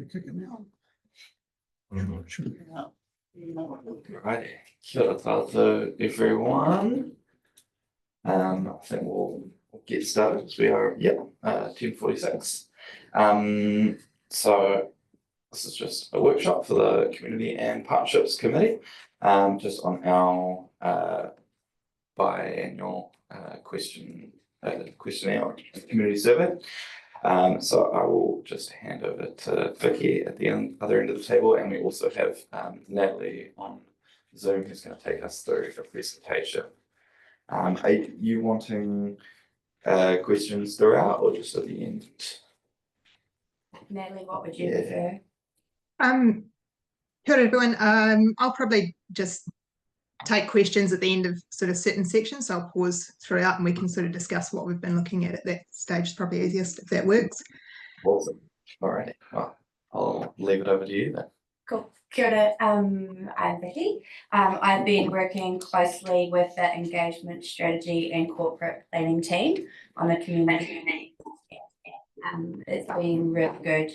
You're kicking out. Right, kia ora tātou everyone. I think we'll get started as we are, 10:46. So this is just a workshop for the Community and Partnerships Committee, just on our biannual questionnaire or community survey. So I will just hand over to Vicky at the other end of the table, and we also have Natalie on Zoom who's going to take us through a presentation. Are you wanting questions throughout or just at the end? Natalie, what would you prefer? Kia ora everyone. I'll probably just take questions at the end of sort of certain sections, so I'll pause throughout and we can sort of discuss what we've been looking at that stage. Is probably easiest if that works. Awesome. All right. Well, I'll leave it over to you then. Cool. Kia ora, I'm Vicky. I've been working closely with the engagement strategy and corporate planning team on the community. It's been really good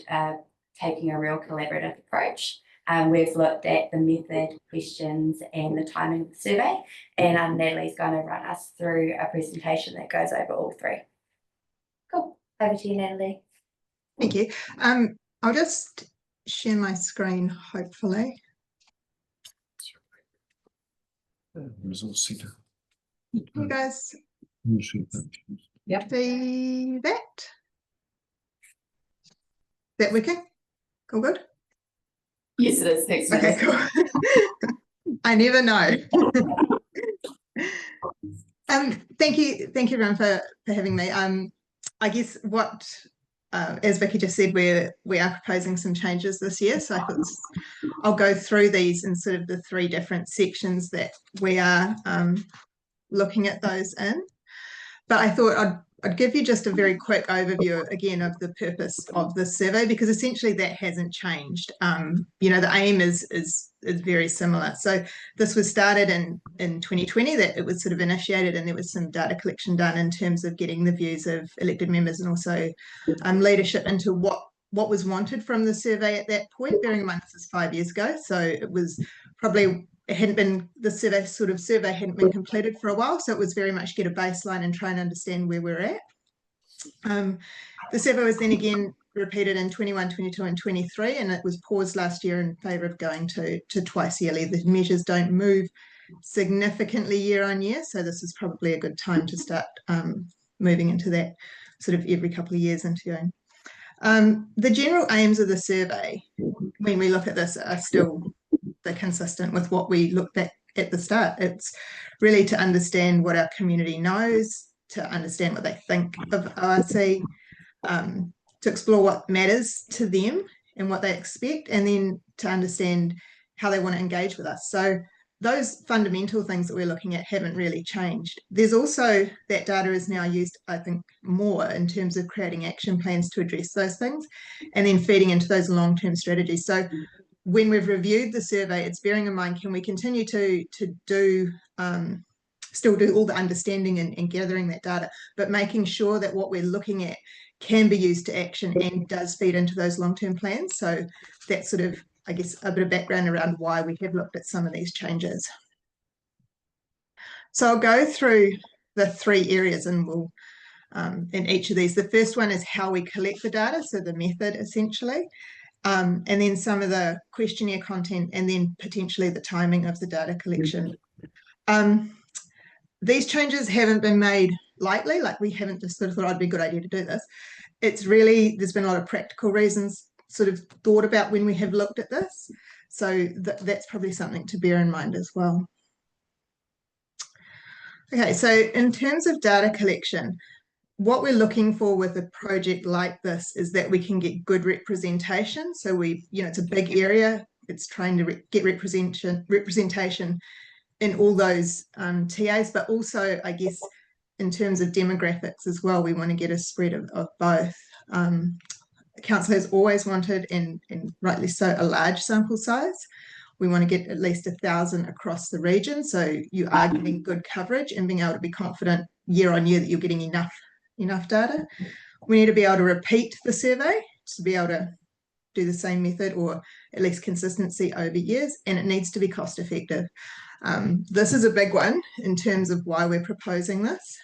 taking a real collaborative approach. We've looked at the method, questions and the timing of the survey, and Natalie's going to run us through a presentation that goes over all three. Cool. Over to you, Natalie. Thank you. I'll just share my screen, hopefully. Resource center. You guys Yep. see that? Is that working? All good? Yes, it is. Thanks. Okay, cool. I never know. Thank you everyone for having me. I guess what as Vicky just said, we are proposing some changes this year, so I thought I'll go through these in sort of the three different sections that we are looking at those in. But I thought I'd give you just a very quick overview again of the purpose of this survey, because essentially that hasn't changed. You know, the aim is very similar. So this was started in 2020, that it was sort of initiated, and there was some data collection done in terms of getting the views of elected members and also leadership into what was wanted from the survey at that point, bearing in mind this is 5 years ago. So it was probably, the survey hadn't been completed for a while, so it was very much get a baseline and try and understand where we're at. The survey was then again repeated in 21, 22 and 23, and it was paused last year in favour of going to twice yearly. The measures don't move significantly year on year, so this is probably a good time to start moving into that sort of every couple of years interviewing. The general aims of the survey, when we look at this, are still consistent with what we looked at the start. It's really to understand what our community knows, to understand what they think of ORC, to explore what matters to them and what they expect, and then to understand how they want to engage with us. So those fundamental things that we're looking at haven't really changed. There's also, that data is now used, I think, more in terms of creating action plans to address those things and then feeding into those long-term strategies. So when we've reviewed the survey, it's bearing in mind, can we continue to do still do all the understanding and gathering that data, but making sure that what we're looking at can be used to action and does feed into those long-term plans. So that's sort of, I guess, a bit of background around why we have looked at some of these changes. So I'll go through the three areas and we'll in each of these. The first one is how we collect the data, so the method essentially. And then some of the questionnaire content, and then potentially the timing of the data collection. These changes haven't been made lightly, like we haven't just sort of thought it'd be a good idea to do this. It's really, there's been a lot of practical reasons sort of thought about when we have looked at this. So that's probably something to bear in mind as well. Okay, so in terms of data collection, what we're looking for with a project like this is that we can get good representation. So it's a big area. It's trying to get representation in all those TAs, but also, I guess, in terms of demographics as well, we want to get a spread of both. Council has always wanted, and rightly so, a large sample size. We want to get at least 1,000 across the region, so you are getting good coverage and being able to be confident year on year that you're getting enough data. We need to be able to repeat the survey to be able to do the same method, or at least consistency over years, and it needs to be cost effective. This is a big one in terms of why we're proposing this.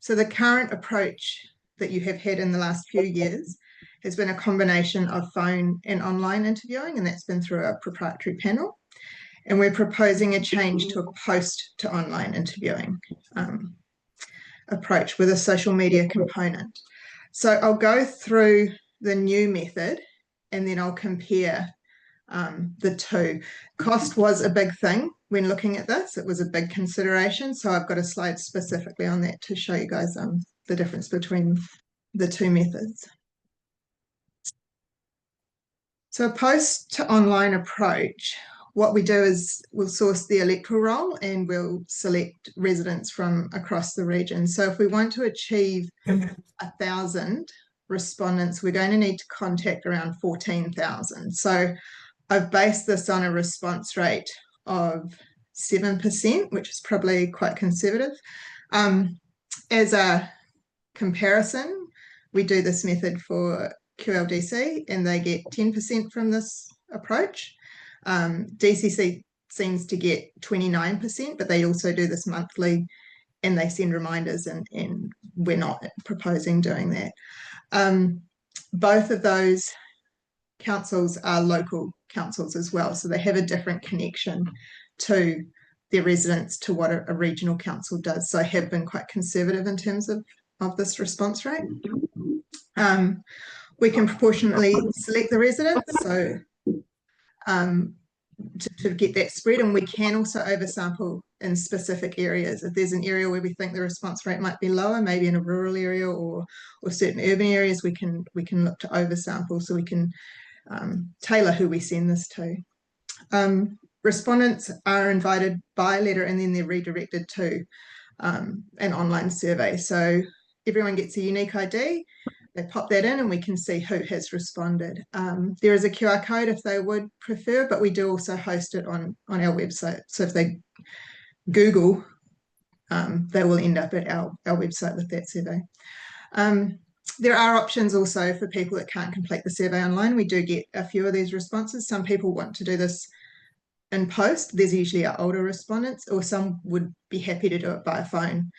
So the current approach that you have had in the last few years has been a combination of phone and online interviewing, and that's been through a proprietary panel. And we're proposing a change to a post to online interviewing approach with a social media component. So I'll go through the new method and then I'll compare the two. Cost was a big thing when looking at this. It was a big consideration. So I've got a slide specifically on that to show you guys the difference between the two methods. So a post to online approach, what we do is we'll source the electoral roll and we'll select residents from across the region. So if we want to achieve 1,000 respondents, we're going to need to contact around 14,000. So I've based this on a response rate of 7%, which is probably quite conservative. As a comparison, we do this method for QLDC and they get 10% from this approach. DCC seems to get 29%, but they also do this monthly and they send reminders, and we're not proposing doing that. Both of those councils are local councils as well, so they have a different connection to their residents to what a regional council does. So I have been quite conservative in terms of this response rate. We can proportionately select the residents, so to get that spread, and we can also oversample in specific areas. If there's an area where we think the response rate might be lower, maybe in a rural area or certain urban areas, we can look to oversample, so we can tailor who we send this to. Respondents are invited by letter and then they're redirected to an online survey. So everyone gets a unique ID. They pop that in and we can see who has responded. There is a QR code if they would prefer, but we do also host it on our website. So if they Google, they will end up at our website with that survey. There are options also for people that can't complete the survey online. We do get a few of these responses. Some people want to do this in post. There's usually our older respondents, or some would be happy to do it by phone.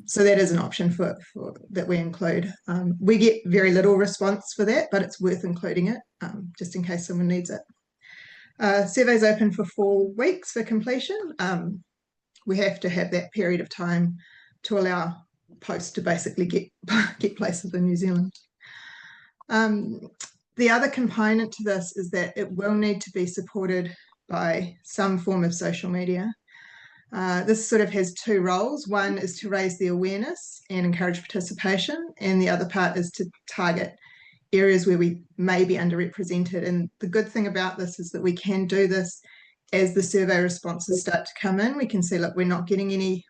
So that is an option for that we include. We get very little response for that, but it's worth including it just in case someone needs it. Survey's open for 4 weeks for completion. We have to have that period of time to allow post to basically get places in New Zealand. The other component to this is that it will need to be supported by some form of social media. This sort of has 2 roles. One is to raise the awareness and encourage participation, and the other part is to target areas where we may be underrepresented. And the good thing about this is that we can do this as the survey responses start to come in. We can see, look, we're not getting any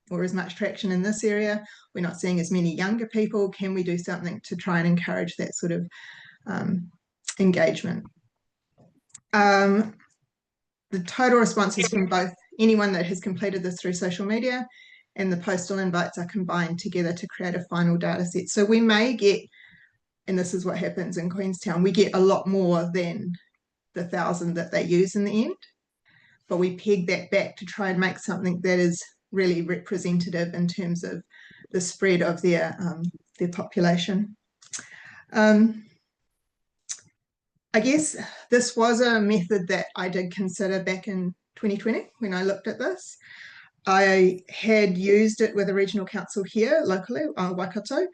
or as much traction in this area. We're not seeing as many younger people. Can we do something to try and encourage that sort of engagement? The total responses from both anyone that has completed this through social media and the postal invites are combined together to create a final data set. So we may get, and this is what happens in Queenstown, we get a lot more than the 1,000 that they use in the end, but we peg that back to try and make something that is really representative in terms of the spread of their population. I guess this was a method that I did consider back in 2020 when I looked at this. I had used it with a regional council here locally, Waikato,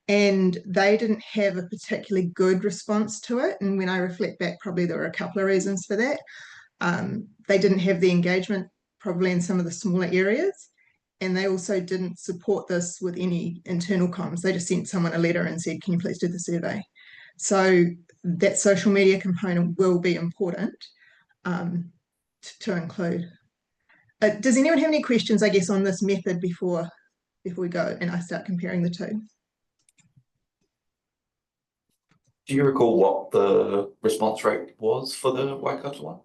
and they didn't have a particularly good response to it. And when I reflect back, probably there were a couple of reasons for that. They didn't have the engagement probably in some of the smaller areas, and they also didn't support this with any internal comms. They just sent someone a letter and said, can you please do the survey? So that social media component will be important to include. Does anyone have any questions, I guess, on this method before we go and I start comparing the two? Do you recall what the response rate was for the Waikato one?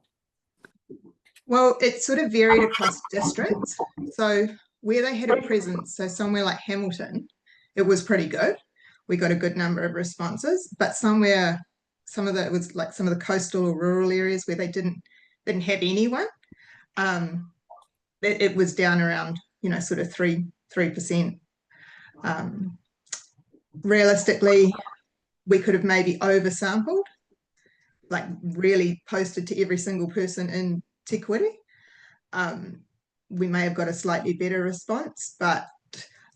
Well, it sort of varied across districts. So where they had a presence, so somewhere like Hamilton, it was pretty good. We got a good number of responses, but somewhere some of the, it was like some of the coastal or rural areas where they didn't have anyone. It was down around, sort of 3%. Realistically, we could have maybe oversampled, like really posted to every single person in Te Kuiti. We may have got a slightly better response, but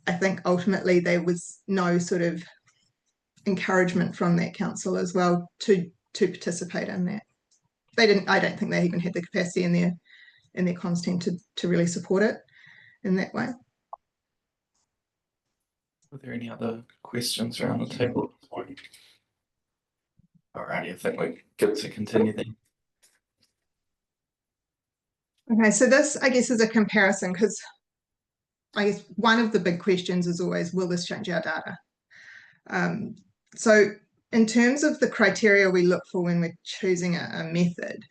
I think ultimately there was no sort of encouragement from that council as well to participate in that. They didn't. I don't think they even had the capacity in their comms team to really support it in that way. Are there any other questions around the table at this point? Alrighty, I think we're good to continue then. Okay, so this, I guess, is a comparison, because I guess one of the big questions is always, will this change our data? So in terms of the criteria we look for when we're choosing a method,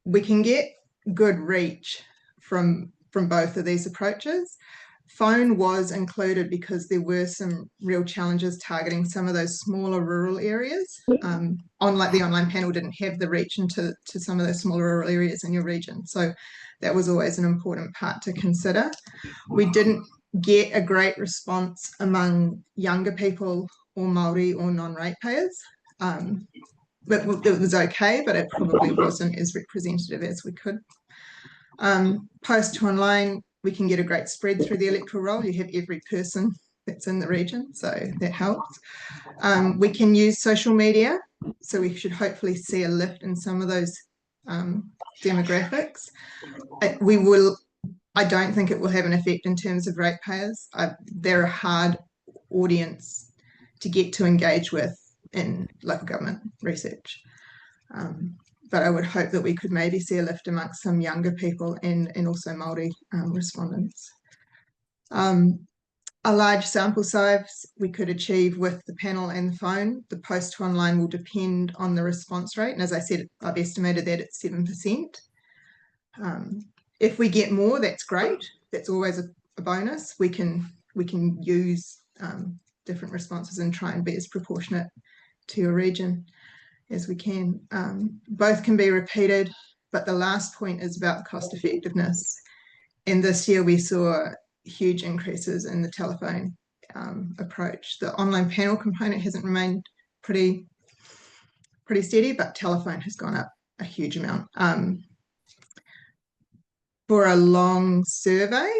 we can get good reach from both of these approaches. Phone was included because there were some real challenges targeting some of those smaller rural areas. Unlike the online panel didn't have the reach into some of those smaller rural areas in your region. So that was always an important part to consider. We didn't get a great response among younger people or Māori or non-ratepayers. But it was okay, but it probably wasn't as representative as we could. Post to online, we can get a great spread through the electoral roll. You have every person that's in the region, so that helps. We can use social media, so we should hopefully see a lift in some of those demographics. I don't think it will have an effect in terms of ratepayers. They're a hard audience to get to engage with in local government research. But I would hope that we could maybe see a lift amongst some younger people and also Māori respondents. A large sample size we could achieve with the panel and the phone. The post to online will depend on the response rate. And as I said, I've estimated that at 7%. If we get more, that's great. That's always a bonus. We can use different responses and try and be as proportionate to your region as we can. Both can be repeated, but the last point is about cost effectiveness. And this year we saw huge increases in the telephone approach. The online panel component hasn't remained pretty steady, but telephone has gone up a huge amount. For a long survey,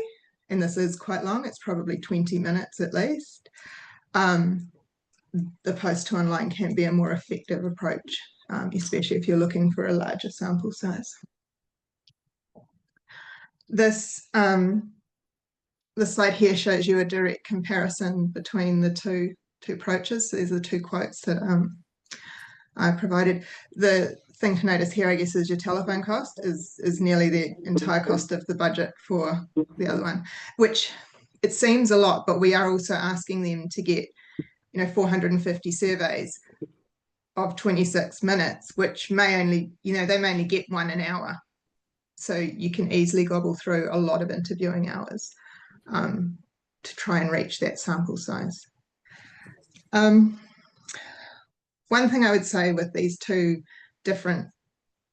and this is quite long, it's probably 20 minutes at least, the post to online can be a more effective approach, especially if you're looking for a larger sample size. This the slide here shows you a direct comparison between the two approaches. So these are the two quotes that I provided. The thing to notice here, I guess, is your telephone cost is nearly the entire cost of the budget for the other one, which it seems a lot, but we are also asking them to get 450 surveys of 26 minutes, which may only, they may only get one an hour. So you can easily gobble through a lot of interviewing hours to try and reach that sample size. One thing I would say with these two different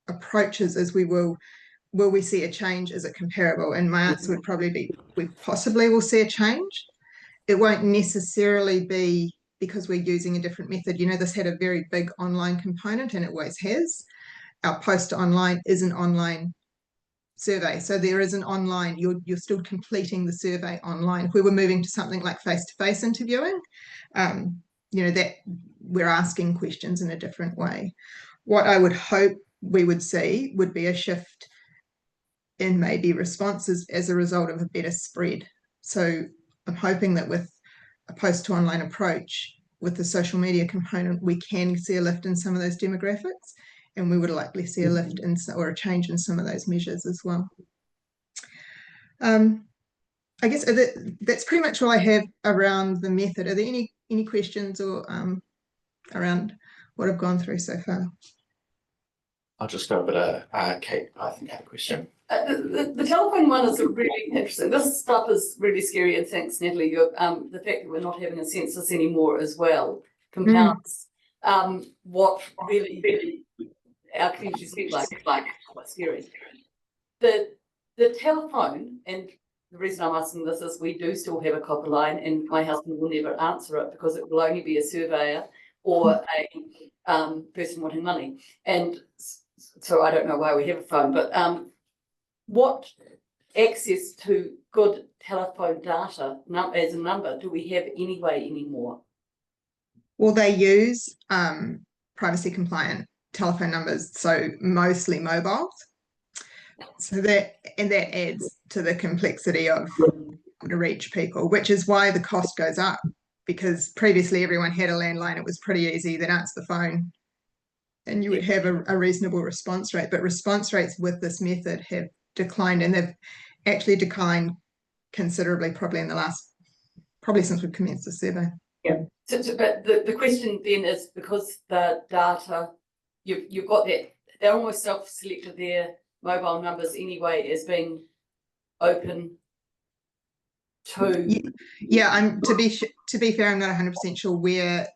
approaches is will we see a change? Is it comparable? And my answer would probably be, we possibly will see a change. It won't necessarily be because we're using a different method. This had a very big online component, and it always has. Our post to online is an online survey. So there is an online, you're still completing the survey online. If we were moving to something like face-to-face interviewing, that we're asking questions in a different way. What I would hope we would see would be a shift in maybe responses as a result of a better spread. So I'm hoping that with a post to online approach, with the social media component, we can see a lift in some of those demographics, and we would likely see a lift in or a change in some of those measures as well. I guess that's pretty much all I have around the method. Are there any questions or around what I've gone through so far? I'll just go over to Kate. I think I had a question. The telephone one is really interesting. This stuff is really scary, and thanks, Natalie. The fact that we're not having a census anymore as well compounds what really our communities look like, quite scary. The telephone, and the reason I'm asking this is we do still have a copper line, and my husband will never answer it because it will only be a surveyor or a person wanting money. And so I don't know why we have a phone, but what access to good telephone data as a number do we have anyway anymore? Well, they use privacy compliant telephone numbers, so mostly mobiles. So that adds to the complexity of to reach people, which is why the cost goes up, because previously everyone had a landline. It was pretty easy. They'd answer the phone and you would have a reasonable response rate. But response rates with this method have declined, and they've actually declined considerably, probably since we've commenced the survey. Yeah. So but the question then is, because the data, you've got that, they're almost self-selected their mobile numbers anyway as being open to. Yeah, to be fair, I'm not 100% sure where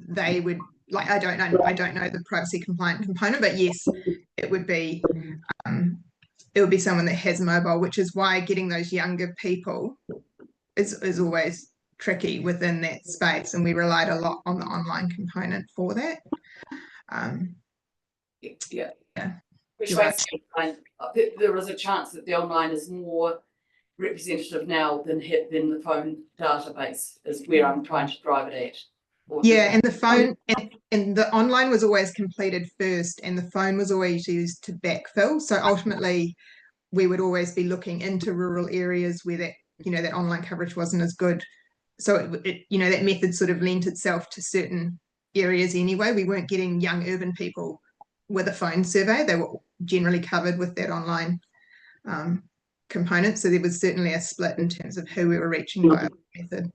they would, like, I don't know the privacy compliant component, but yes, it would be someone that has a mobile, which is why getting those younger people is always tricky within that space, and we relied a lot on the online component for that. Yeah. Which You're makes sense. There is a chance that the online is more representative now than the phone database, is where I'm trying to drive it at. Yeah, and the phone and the online was always completed first, and the phone was always used to backfill. So ultimately, we would always be looking into rural areas where that online coverage wasn't as good. So it that method sort of lent itself to certain areas anyway. We weren't getting young urban people with a phone survey. They were generally covered with that online component. So there was certainly a split in terms of who we were reaching by the method.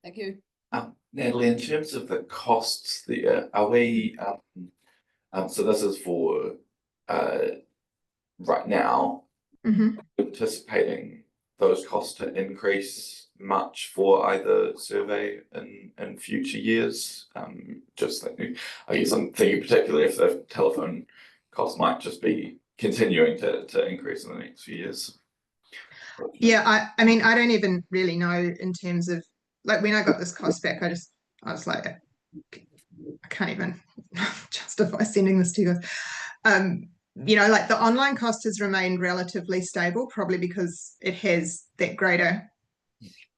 Thank you. Natalie, in terms of the costs there, are we, so this is for right now, anticipating those costs to increase much for either survey in future years? Just like, I guess I'm thinking particularly if the telephone costs might just be continuing to increase in the next few years. Yeah, I mean, I don't even really know in terms of, like, when I got this cost back, I was like, I can't even justify sending this to you guys. Like, the online cost has remained relatively stable, probably because it has that greater,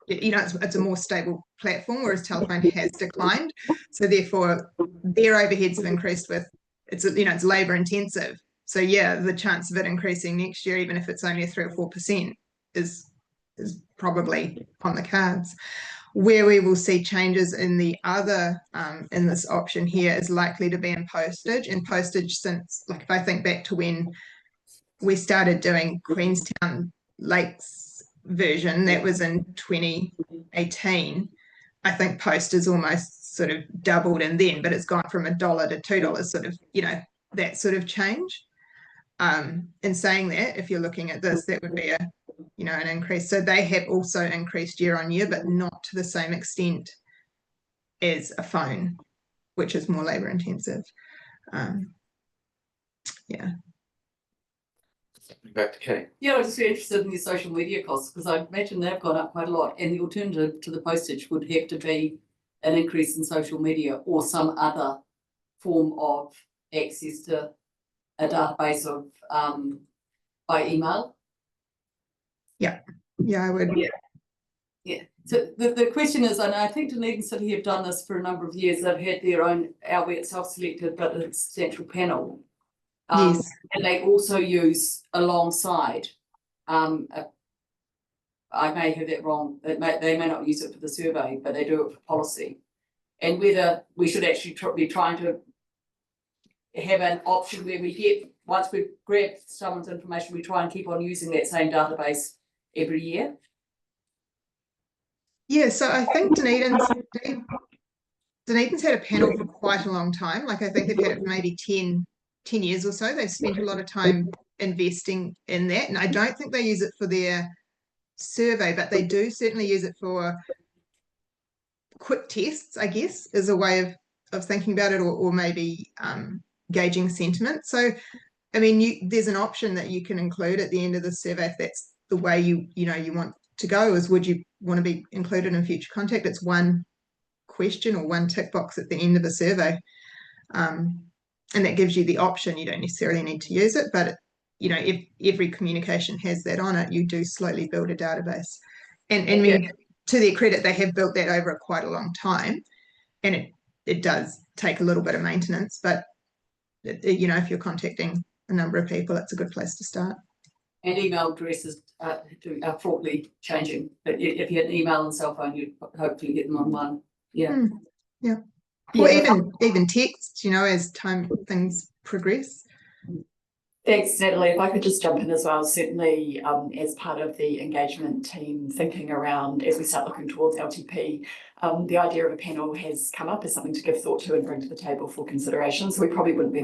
it's a more stable platform, whereas telephone has declined. So therefore, their overheads have increased with, it's labor intensive. So yeah, the chance of it increasing next year, even if it's only a 3 or 4%, is probably on the cards. Where we will see changes in the other, in this option here, is likely to be in postage. And postage, since, like, if I think back to when we started doing Queenstown Lakes version, that was in 2018. I think post is almost sort of doubled in then, but it's gone from $1 to $2, sort of, that sort of change. In saying that, if you're looking at this, that would be an increase. So they have also increased year on year, but not to the same extent as a phone, which is more labor intensive. Yeah. Back to Kate. Yeah, I was just interested in the social media costs, because I imagine they've gone up quite a lot, and the alternative to the postage would have to be an increase in social media or some other form of access to a database of by email. Yeah, I would. Yeah. So the question is, and I think Dunedin City have done this for a number of years. They've had their own, albeit self-selected, but a central panel. Yes. And they also use alongside, I may have that wrong, they may not use it for the survey, but they do it for policy. And whether we should actually be trying to have an option where we get, once we've grabbed someone's information, we try and keep on using that same database every year. Yeah, so I think Dunedin's had a panel for quite a long time. Like, I think they've had it for maybe 10 years or so. They've spent a lot of time investing in that, and I don't think they use it for their survey, but they do certainly use it for quick tests, I guess, is a way of thinking about it, or maybe gauging sentiment. So, I mean, there's an option that you can include at the end of the survey if that's the way you want to go, is would you want to be included in future contact? It's one question or one tick box at the end of a survey. And that gives you the option. You don't necessarily need to use it, but if every communication has that on it, you do slowly build a database. And I mean, to their credit, they have built that over quite a long time, and it does take a little bit of maintenance, but if you're contacting a number of people, it's a good place to start. And email addresses are frankly changing, but if you had an email and cell phone, you'd hopefully get them on one. Yeah. Yeah. Or even text, as things progress. Thanks, Natalie. If I could just jump in as well, certainly as part of the engagement team thinking around as we start looking towards LTP, the idea of a panel has come up as something to give thought to and bring to the table for consideration. So we probably wouldn't be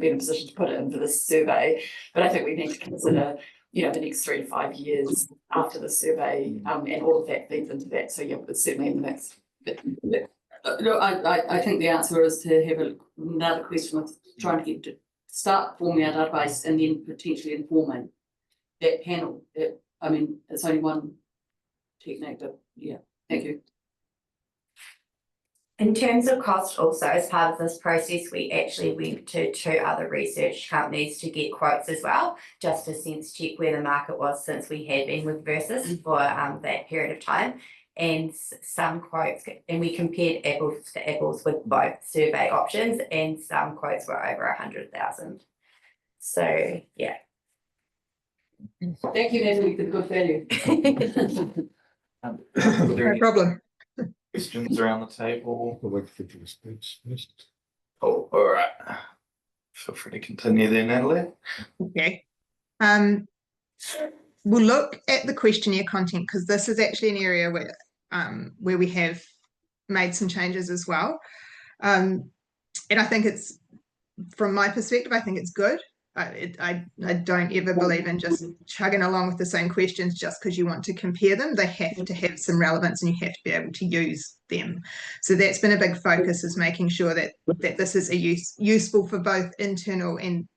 in a position to put it in for this survey, but I think we need to consider, the next 3 to 5 years after the survey, and all of that feeds into that. So yeah, it's certainly in the mix. No, I think the answer is to have another question of trying to get to start forming our database and then potentially informing that panel. It's only one technique, but yeah, thank you. In terms of cost, also as part of this process, we actually went to 2 other research companies to get quotes as well, just to sense check where the market was, since we had been with Versus for that period of time. And some quotes, and we compared apples to apples with both survey options, and some quotes were over 100,000. So yeah. Thank you, Natalie, for the good value. Are there No any problem. questions around the table? We'll wait for you to speak. Oh, all right. Feel free to continue there, Natalie. Okay. We'll look at the questionnaire content, because this is actually an area where we have made some changes as well. And I think it's, from my perspective, I think it's good. I don't ever believe in just chugging along with the same questions just because you want to compare them. They have to have some relevance, and you have to be able to use them. So that's been a big focus, is making sure that this is useful for both internal and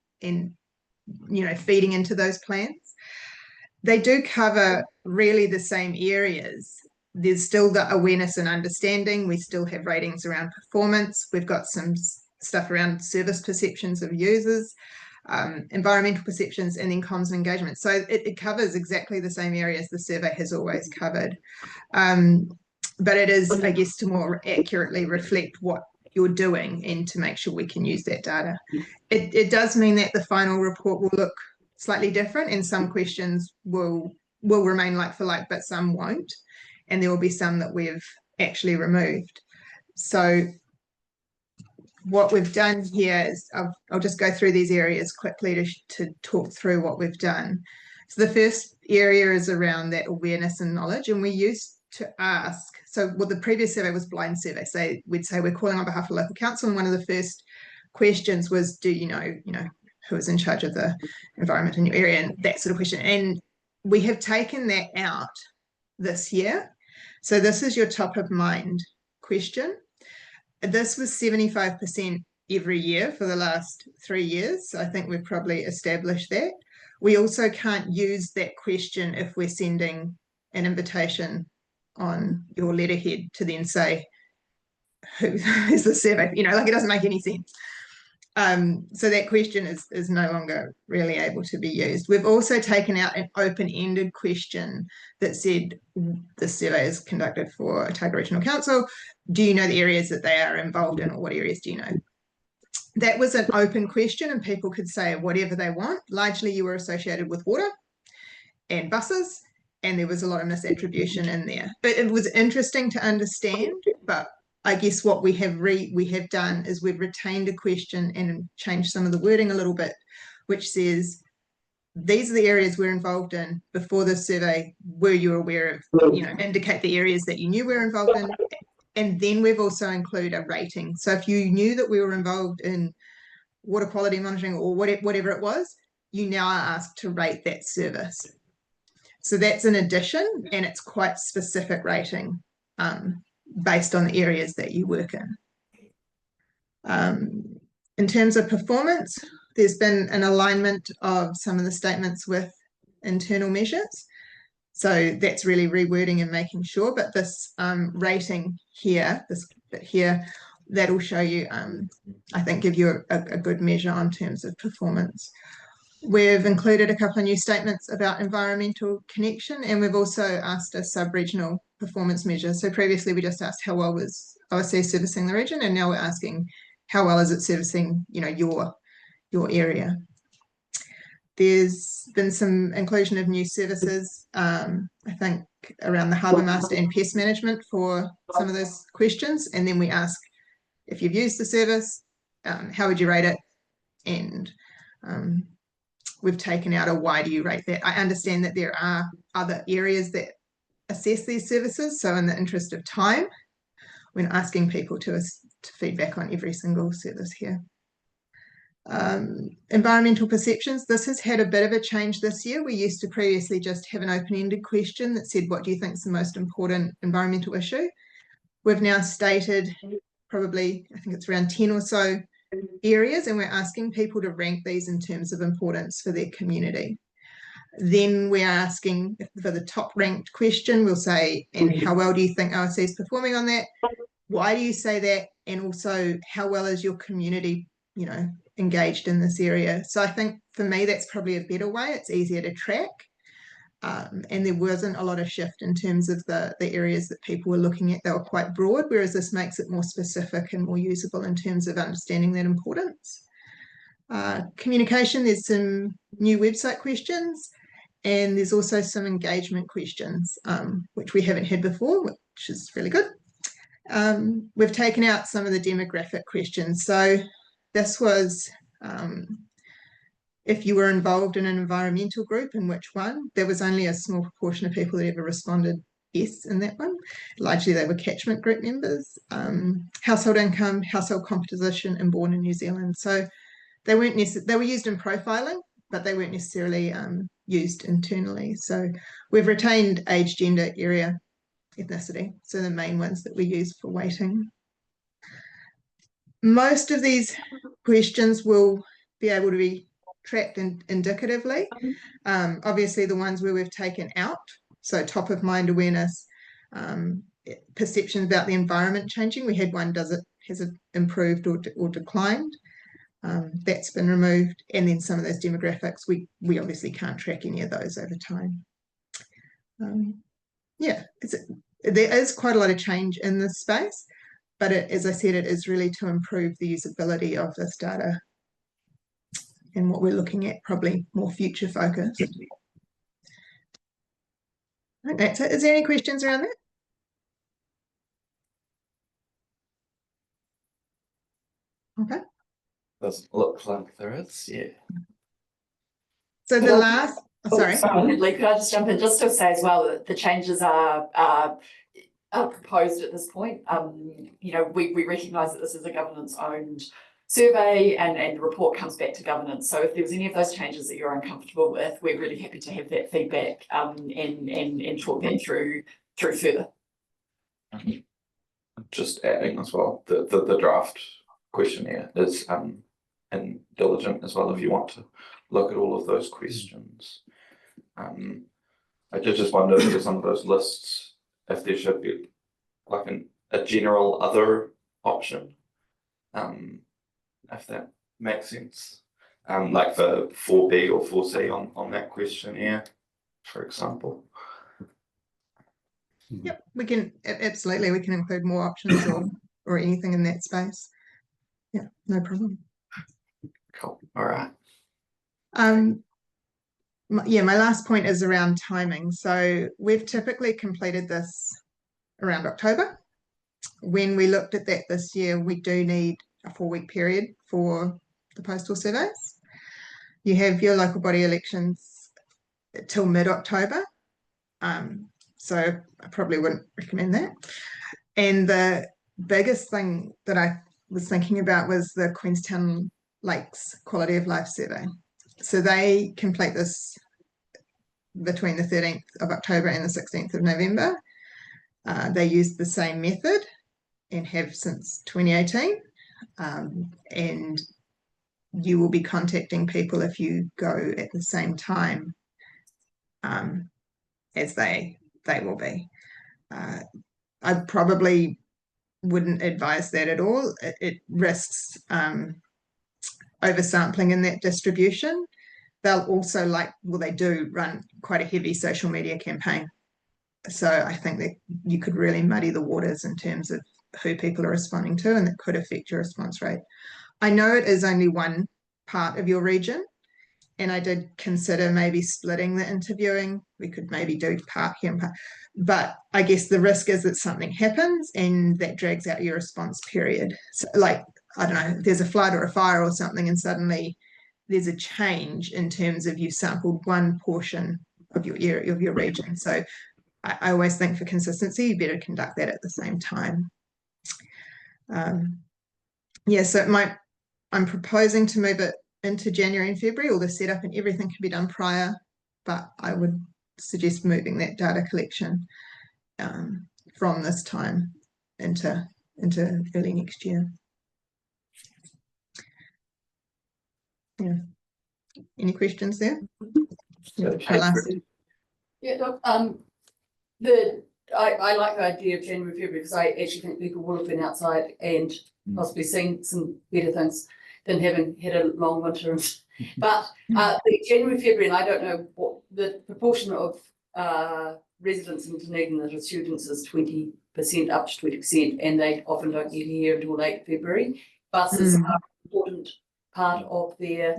feeding into those plans. They do cover really the same areas. There's still the awareness and understanding. We still have ratings around performance. We've got some stuff around service perceptions of users, environmental perceptions, and then comms and engagement. So it covers exactly the same areas the survey has always covered. But it is, I guess, to more accurately reflect what you're doing and to make sure we can use that data. It does mean that the final report will look slightly different, and some questions will remain like for like, but some won't, and there will be some that we've actually removed. So what we've done here is, I'll just go through these areas quickly to talk through what we've done. So the first area is around that awareness and knowledge, and we used to ask, the previous survey was blind survey, so we'd say we're calling on behalf of local council, and one of the first questions was, do you know who is in charge of the environment in your area, and that sort of question. And we have taken that out this year. So this is your top of mind question. This was 75% every year for the last 3 years. So I think we've probably established that. We also can't use that question if we're sending an invitation on your letterhead to then say, who is the survey? It doesn't make any sense. So that question is no longer really able to be used. We've also taken out an open-ended question that said, the survey is conducted for Otago Regional Council. Do you know the areas that they are involved in, or what areas do you know? That was an open question, and people could say whatever they want. Largely you were associated with water and buses, and there was a lot of misattribution in there. But it was interesting to understand, but I guess what we have done is we've retained a question and changed some of the wording a little bit, which says, these are the areas we're involved in. Before the survey, were you aware of, indicate the areas that you knew we were involved in. And then we've also included a rating. So if you knew that we were involved in water quality monitoring or whatever it was, you now are asked to rate that service. So that's an addition, and it's quite specific rating. based on the areas that you work in. In terms of performance, there's been an alignment of some of the statements with internal measures. So that's really rewording and making sure, but this rating here, this bit here, that'll show you, I think, give you a good measure on terms of performance. We've included a couple of new statements about environmental connection, and we've also asked a sub-regional performance measure. So previously we just asked how well was OSC servicing the region, and now we're asking how well is it servicing, you know, your area. There's been some inclusion of new services, I think around the harbour master and pest management for some of those questions. And then we ask if you've used the service, how would you rate it? And we've taken out a why do you rate that? I understand that there are other areas that assess these services. So in the interest of time, when asking people to feedback on every single service here. Environmental perceptions. This has had a bit of a change this year. We used to previously just have an open-ended question that said, what do you think is the most important environmental issue? We've now stated probably, I think it's around 10 or so areas, and we're asking people to rank these in terms of importance for their community. Then we're asking for the top ranked question, we'll say, and how well do you think OSC is performing on that? Why do you say that? And also, how well is your community, you know, engaged in this area? So I think for me, that's probably a better way. It's easier to track. And there wasn't a lot of shift in terms of the areas that people were looking at. They were quite broad, whereas this makes it more specific and more usable in terms of understanding that importance. Communication, there's some new website questions, and there's also some engagement questions, which we haven't had before, which is really good. We've taken out some of the demographic questions. So this was if you were involved in an environmental group, and which one. There was only a small proportion of people that ever responded yes in that one. Largely they were catchment group members. Household income, household composition, and born in New Zealand. So they weren't they were used in profiling, but they weren't necessarily used internally. So we've retained age, gender, area, ethnicity. So the main ones that we use for weighting. Most of these questions will be able to be tracked indicatively. Obviously the ones where we've taken out, so top of mind awareness, perceptions about the environment changing. We had one, has it improved or declined? That's been removed. And then some of those demographics, we obviously can't track any of those over time. Yeah, there is quite a lot of change in this space, but as I said, it is really to improve the usability of this data and what we're looking at, probably more future focused. I think that's it. Is there any questions around that? Okay. Doesn't look like there is, yeah. So the last, sorry. Lee, could I just jump in just to say as well that the changes are proposed at this point. You know, we recognise that this is a governance-owned survey, and the report comes back to governance. So if there was any of those changes that you're uncomfortable with, we're really happy to have that feedback and talk that through further. Just adding as well, the draft questionnaire is and diligent as well if you want to look at all of those questions. I just wonder if some of those lists, if there should be like a general other option, if that makes sense. Like for 4B or 4C on that questionnaire, for example. Yep, we can absolutely, we can include more options or anything in that space. Yeah, no problem. Cool. All right. Yeah, my last point is around timing. So we've typically completed this around October. When we looked at that this year, we do need a 4-week period for the postal surveys. You have your local body elections till mid-October. So I probably wouldn't recommend that. And the biggest thing that I was thinking about was the Queenstown Lakes Quality of Life Survey. So they complete this between the 13th of October and the 16th of November. They use the same method and have since 2018. And you will be contacting people if you go at the same time as they will be. I probably wouldn't advise that at all. It risks oversampling in that distribution. They'll also they do run quite a heavy social media campaign. So I think that you could really muddy the waters in terms of who people are responding to, and that could affect your response rate. I know it is only one part of your region, and I did consider maybe splitting the interviewing. We could maybe do part here and part, but I guess the risk is that something happens and that drags out your response period. So like, I don't know, there's a flood or a fire or something, and suddenly there's a change in terms of you sampled one portion of your area, of your region. So I always think for consistency, you better conduct that at the same time. Yeah, so I'm proposing to move it into January and February. All the setup and everything can be done prior, but I would suggest moving that data collection from this time into early next year. Yeah. Any questions there? Yeah, I'll ask. Yeah, look, I like the idea of January, February, because I actually think people will have been outside and possibly seen some better things than having had a long winter. But the January, February, and I don't know what the proportion of residents in Dunedin that are students is 20% up to 20%, and they often don't get here until late February. Buses are an important part of their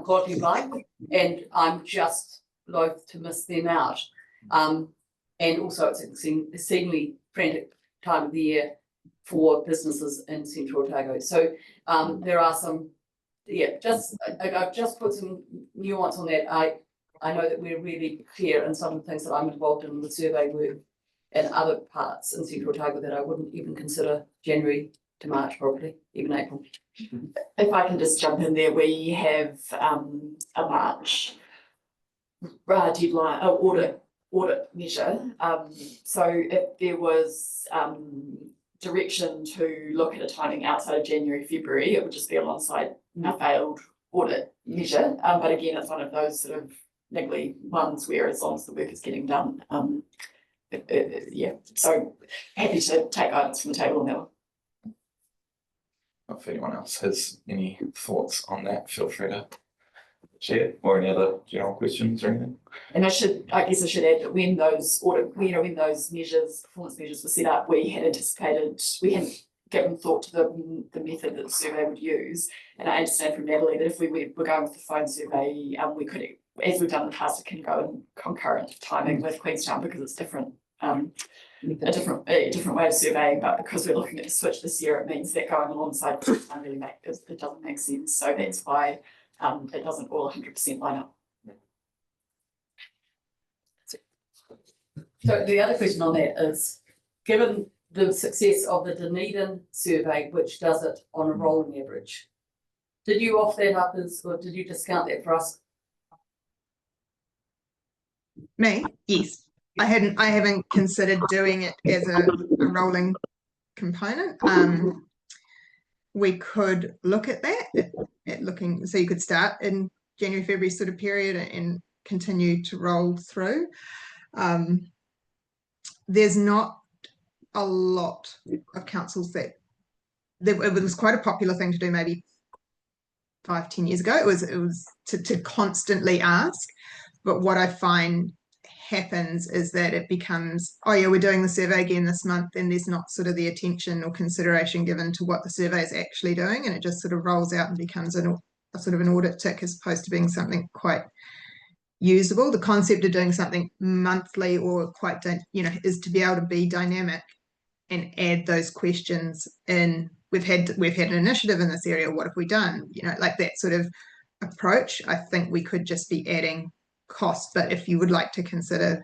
quality of life, and I'm just loath to miss them out. And also it's an exceedingly frantic time of the year for businesses in Central Otago. So there are some, I've just put some nuance on that. I know that we're really clear in some of the things that I'm involved in the survey work and other parts in Central Otago that I wouldn't even consider January to March, probably even April. If I can just jump in there, we have a March deadline, audit measure. So if there was direction to look at a timing outside of January, February, it would just be alongside a failed audit measure. But again, it's one of those sort of niggly ones where as long as the work is getting done, yeah. So happy to take guidance from the table on that one. If anyone else has any thoughts on that, feel free to share, or any other general questions or anything. And I guess I should add that when those when those measures, performance measures were set up, we had hadn't given thought to the method that the survey would use. And I understand from Natalie that if we were going with the phone survey, we could, as we've done in the past, it can go in concurrent timing with Queenstown because it's different. A different way of surveying, but because we're looking at a switch this year, it means that going alongside Queenstown really it doesn't make sense. So that's why it doesn't all 100% line up. So the other question on that is, given the success of the Dunedin survey, which does it on a rolling average, did you off that up or did you discount that for us? Me? Yes. I haven't considered doing it as a rolling component. We could look at that, so you could start in January, February sort of period and continue to roll through. There's not a lot of councils it was quite a popular thing to do maybe 5-10 years ago. It was to constantly ask, but what I find happens is that it becomes, oh yeah, we're doing the survey again this month, and there's not sort of the attention or consideration given to what the survey is actually doing, and it just sort of rolls out and becomes a sort of an audit tick as opposed to being something quite usable. The concept of doing something monthly or quite, is to be able to be dynamic and add those questions in. We've had an initiative in this area. What have we done? Like that sort of approach. I think we could just be adding cost, but if you would like to consider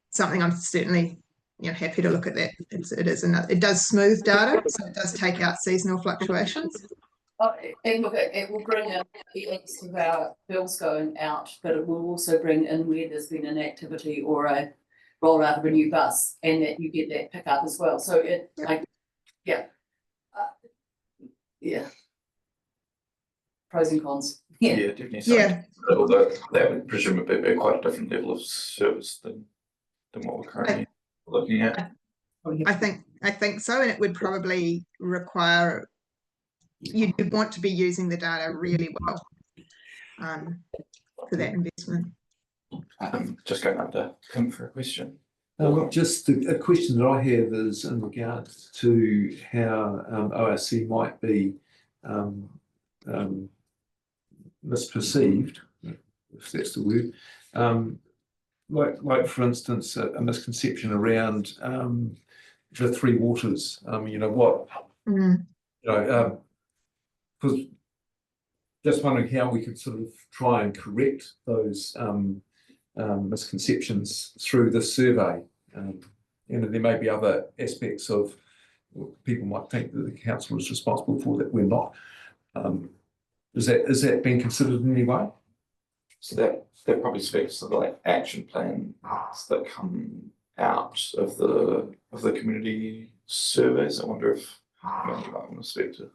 something, I'm certainly happy to look at that. It does smooth data, so it does take out seasonal fluctuations. And look, it will bring in the links of our bills going out, but it will also bring in where there's been an activity or rollout of a new bus and that you get that pickup as well. So it like, yeah. Yeah. Pros and cons. Yeah. Yeah, definitely. So, Yeah. although that would presumably be quite a different level of service than what we're currently looking at. I think so, and it would probably require you'd want to be using the data really well for that investment. Just going up to Kim for a question. Look, just a question that I have is in regards to how ORC might be misperceived, if that's the word. Like for instance, a misconception around the Three Waters. You know what? Mm. You know, because just wondering how we could sort of try and correct those misconceptions through this survey. You know, there may be other aspects of what people might think that the council is responsible for that we're not. Is that being considered in any way? So that probably speaks to the like action plans that come out of the community surveys. I wonder if Mandy might want to speak to.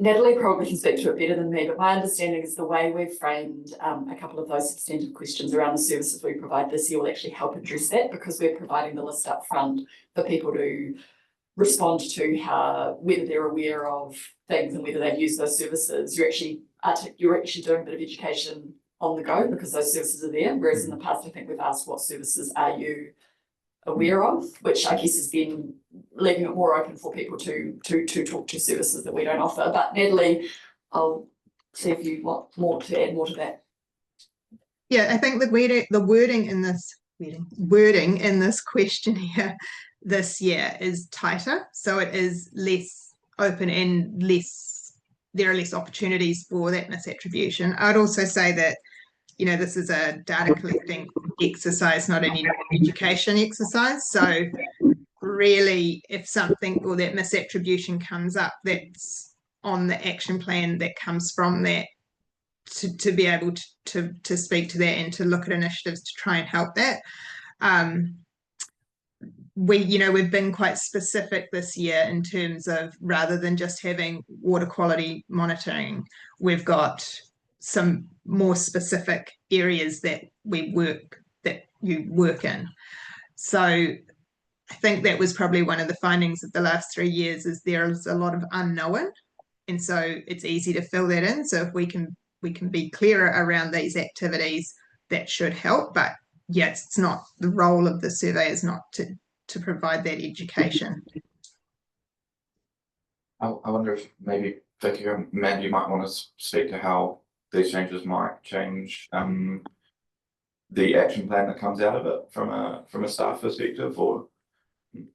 Natalie probably can speak to it better than me, but my understanding is the way we've framed a couple of those substantive questions around the services we provide this year will actually help address that, because we're providing the list up front for people to respond to whether they're aware of things and whether they've used those services. You're actually doing a bit of education on the go because those services are there. Whereas in the past, I think we've asked what services are you aware of, which I guess has been leaving it more open for people to talk to services that we don't offer. But Natalie, I'll see if you want to add more to that. Yeah, I think the wording in this questionnaire this year is tighter, so it is less open and there are less opportunities for that misattribution. I'd also say that, you know, this is a data collecting exercise, not an education exercise. So really, if something or that misattribution comes up, that's on the action plan that comes from that, to be able to speak to that and to look at initiatives to try and help that. We've been quite specific this year in terms of, rather than just having water quality monitoring, we've got some more specific areas that you work in. So I think that was probably one of the findings of the last 3 years, is there is a lot of unknown, and so it's easy to fill that in. So if we can be clearer around these activities, that should help. But yes, it's not the role of the survey is not to provide that education. I wonder if maybe Vicky or Mandy might want to speak to how these changes might change the action plan that comes out of it from a staff perspective, or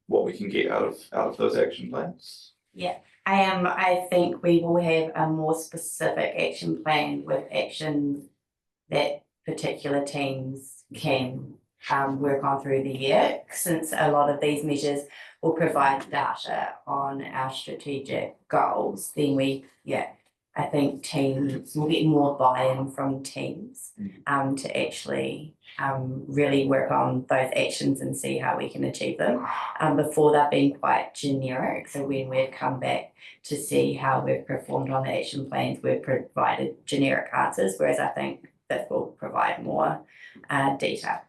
what we can get out of those action plans. Yeah, I think we will have a more specific action plan with actions that particular teams can work on through the year, since a lot of these measures will provide data on our strategic goals. Then I think teams will get more buy-in from teams to actually really work on those actions and see how we can achieve them. Before, they've been quite generic. So when we've come back to see how we've performed on the action plans, we've provided generic answers, whereas I think this will provide more data.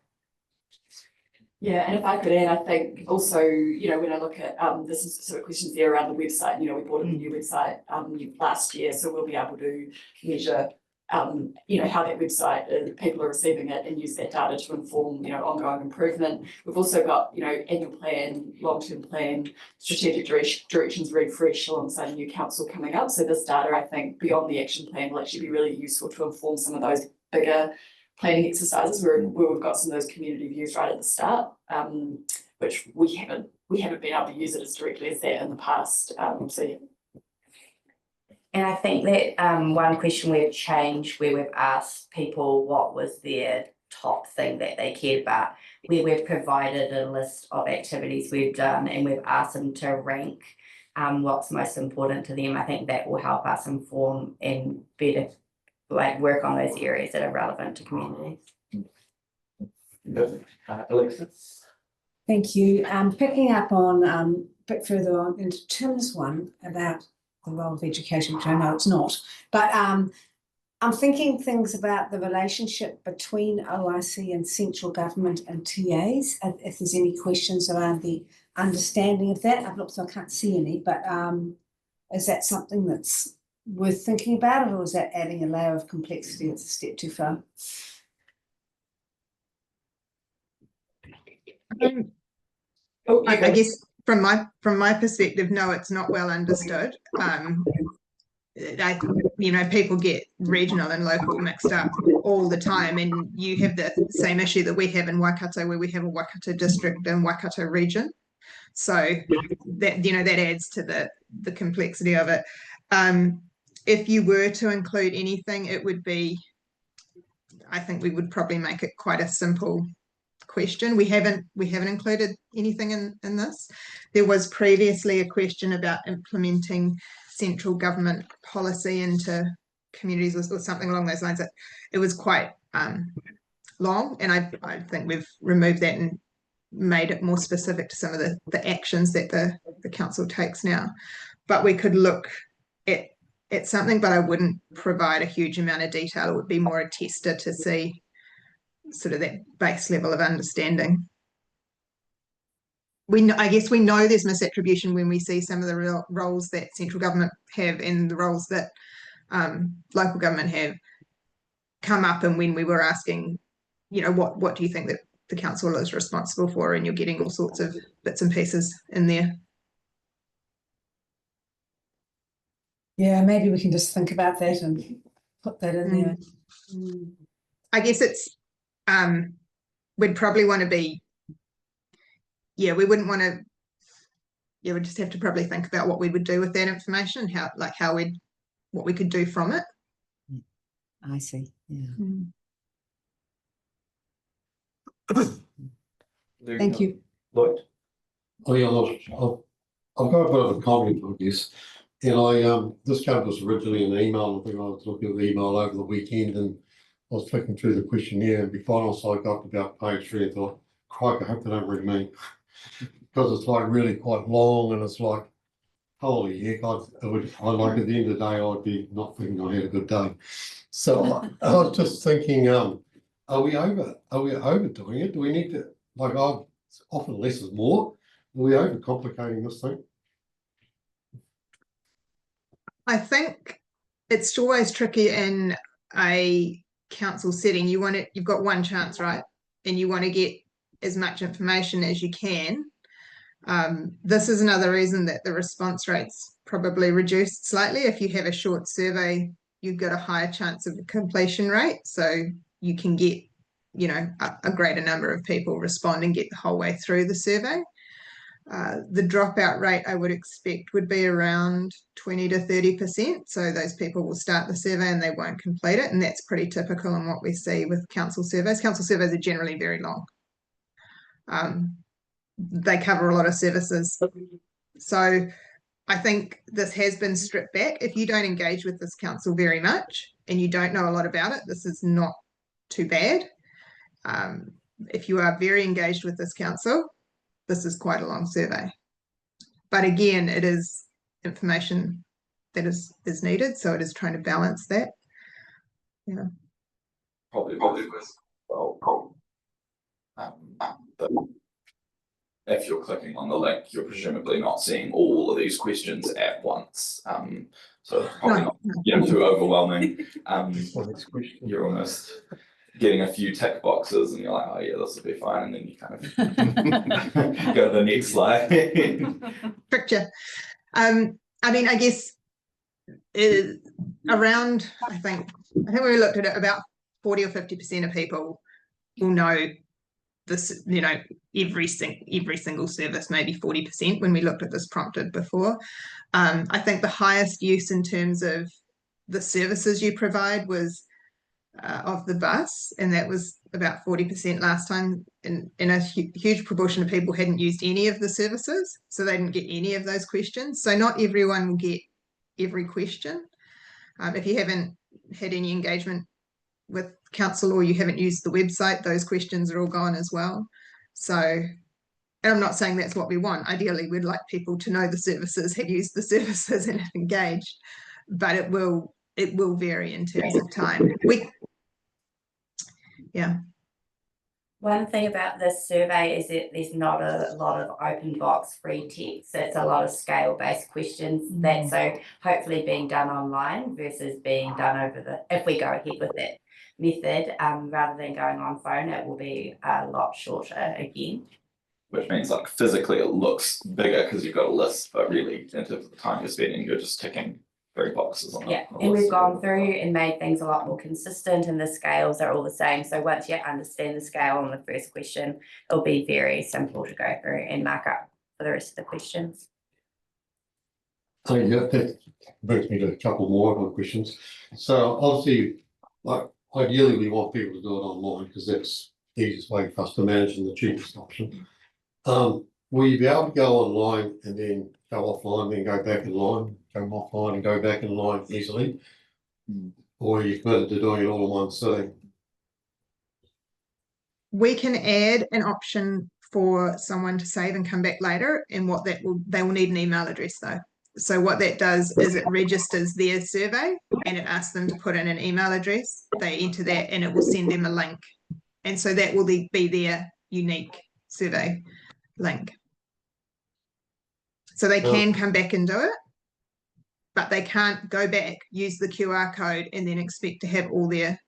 Yeah, and if I could add, I think also, you know, when I look at there's some specific questions there around the website. You know, we brought in a new website last year, so we'll be able to measure you know, how that website people are receiving it, and use that data to inform, you know, ongoing improvement. We've also got, you know, annual plan, long-term plan, strategic directions refresh alongside a new council coming up. So this data, I think, beyond the action plan, will actually be really useful to inform some of those bigger planning exercises where we've got some of those community views right at the start, which we haven't been able to use it as directly as that in the past. And I think that one question we've changed, where we've asked people what was their top thing that they cared about, where we've provided a list of activities we've done and we've asked them to rank what's most important to them. I think that will help us inform and better work on those areas that are relevant to communities. Perfect. Alexis? Thank you. Picking up on a bit further on into Tim's one about the role of education, which I know it's not, but I'm thinking things about the relationship between OIC and central government and TAs. If there's any questions around the understanding of that, I've looked, so I can't see any, but is that something that's worth thinking about, or is that adding a layer of complexity? It's a step too far. I guess from my perspective, no, it's not well understood. People get regional and local mixed up all the time, and you have the same issue that we have in Waikato, where we have a Waikato district and Waikato region. So that adds to the complexity of it. If you were to include anything, it would be, I think we would probably make it quite a simple question. We haven't included anything in this. There was previously a question about implementing central government policy into communities or something along those lines. It was quite long, and I think we've removed that and made it more specific to some of the actions that the council takes now. But we could look at something, but I wouldn't provide a huge amount of detail. It would be more a tester to see sort of that base level of understanding. I guess we know there's misattribution when we see some of the roles that central government have and the roles that local government have come up, and when we were asking, what do you think that the council is responsible for, and you're getting all sorts of bits and pieces in there. Yeah, maybe we can just think about that and put that in there. I guess it's we'd probably want to be, we wouldn't want to, we'd just have to probably think about what we would do with that information, what we could do from it. I see. Yeah. Thank you. Lloyd? Oh yeah, look, I've got a bit of a comment on this, and this came to us originally in an email. I think I was looking at the email over the weekend, and I was flicking through the questionnaire, and before so I got about page 3 and thought, crikey, I hope they don't read me, because it's like really quite long, and it's like, holy heck, I like at the end of the day, I'd be not thinking I had a good day. So I was just thinking, are we overdoing it? Do we need to, often less is more? Are we overcomplicating this thing? I think it's always tricky in a council setting. You've got one chance, right? And you want to get as much information as you can. This is another reason that the response rates probably reduced slightly. If you have a short survey, you've got a higher chance of a completion rate. So you can get, a greater number of people respond and get the whole way through the survey. The dropout rate I would expect would be around 20 to 30%. So those people will start the survey and they won't complete it. And that's pretty typical in what we see with council surveys. Council surveys are generally very long. They cover a lot of services. So I think this has been stripped back. If you don't engage with this council very much and you don't know a lot about it, this is not too bad. If you are very engaged with this council, this is quite a long survey. But again, it is information that is needed, so it is trying to balance that. Yeah. Probably well, but if you're clicking on the link, you're presumably not seeing all of these questions at once. So probably not too overwhelming. You're almost getting a few tick boxes and you're like, oh yeah, this will be fine, and then you kind of go to the next slide. Picture. I guess around, I think when we looked at it, about 40 or 50% of people will know this, every single service, maybe 40% when we looked at this prompted before. I think the highest use in terms of the services you provide was of the bus, and that was about 40% last time, and a huge proportion of people hadn't used any of the services, so they didn't get any of those questions. So not everyone will get every question. If you haven't had any engagement with council or you haven't used the website, those questions are all gone as well. So, and I'm not saying that's what we want. Ideally, we'd like people to know the services, have used the services and have engaged, but it will vary in terms of time. One thing about this survey is that there's not a lot of open box free text. So it's a lot of scale based questions that so hopefully being done online versus being done over if we go ahead with that method, rather than going on phone, it will be a lot shorter again. Which means like physically it looks bigger because you've got a list, but really in terms of the time you're spending, you're just ticking 3 boxes on Yeah, a and we've list. gone through and made things a lot more consistent and the scales are all the same. So once you understand the scale on the first question, it'll be very simple to go through and mark up for the rest of the questions. So yeah, that brings me to a couple more of my questions. So obviously, like ideally we want people to do it online because that's the easiest way for us to manage and the cheapest option. Will you be able to go online and then go offline, then go back in line, go offline and go back in line easily? Or are you committed to doing it all in one sitting? We can add an option for someone to save and come back later, and they will need an email address though. So what that does is it registers their survey and it asks them to put in an email address. They enter that and it will send them a link. And so that will be their unique survey link. So they can come back and do it, but they can't go back, use the QR code and then expect to have all their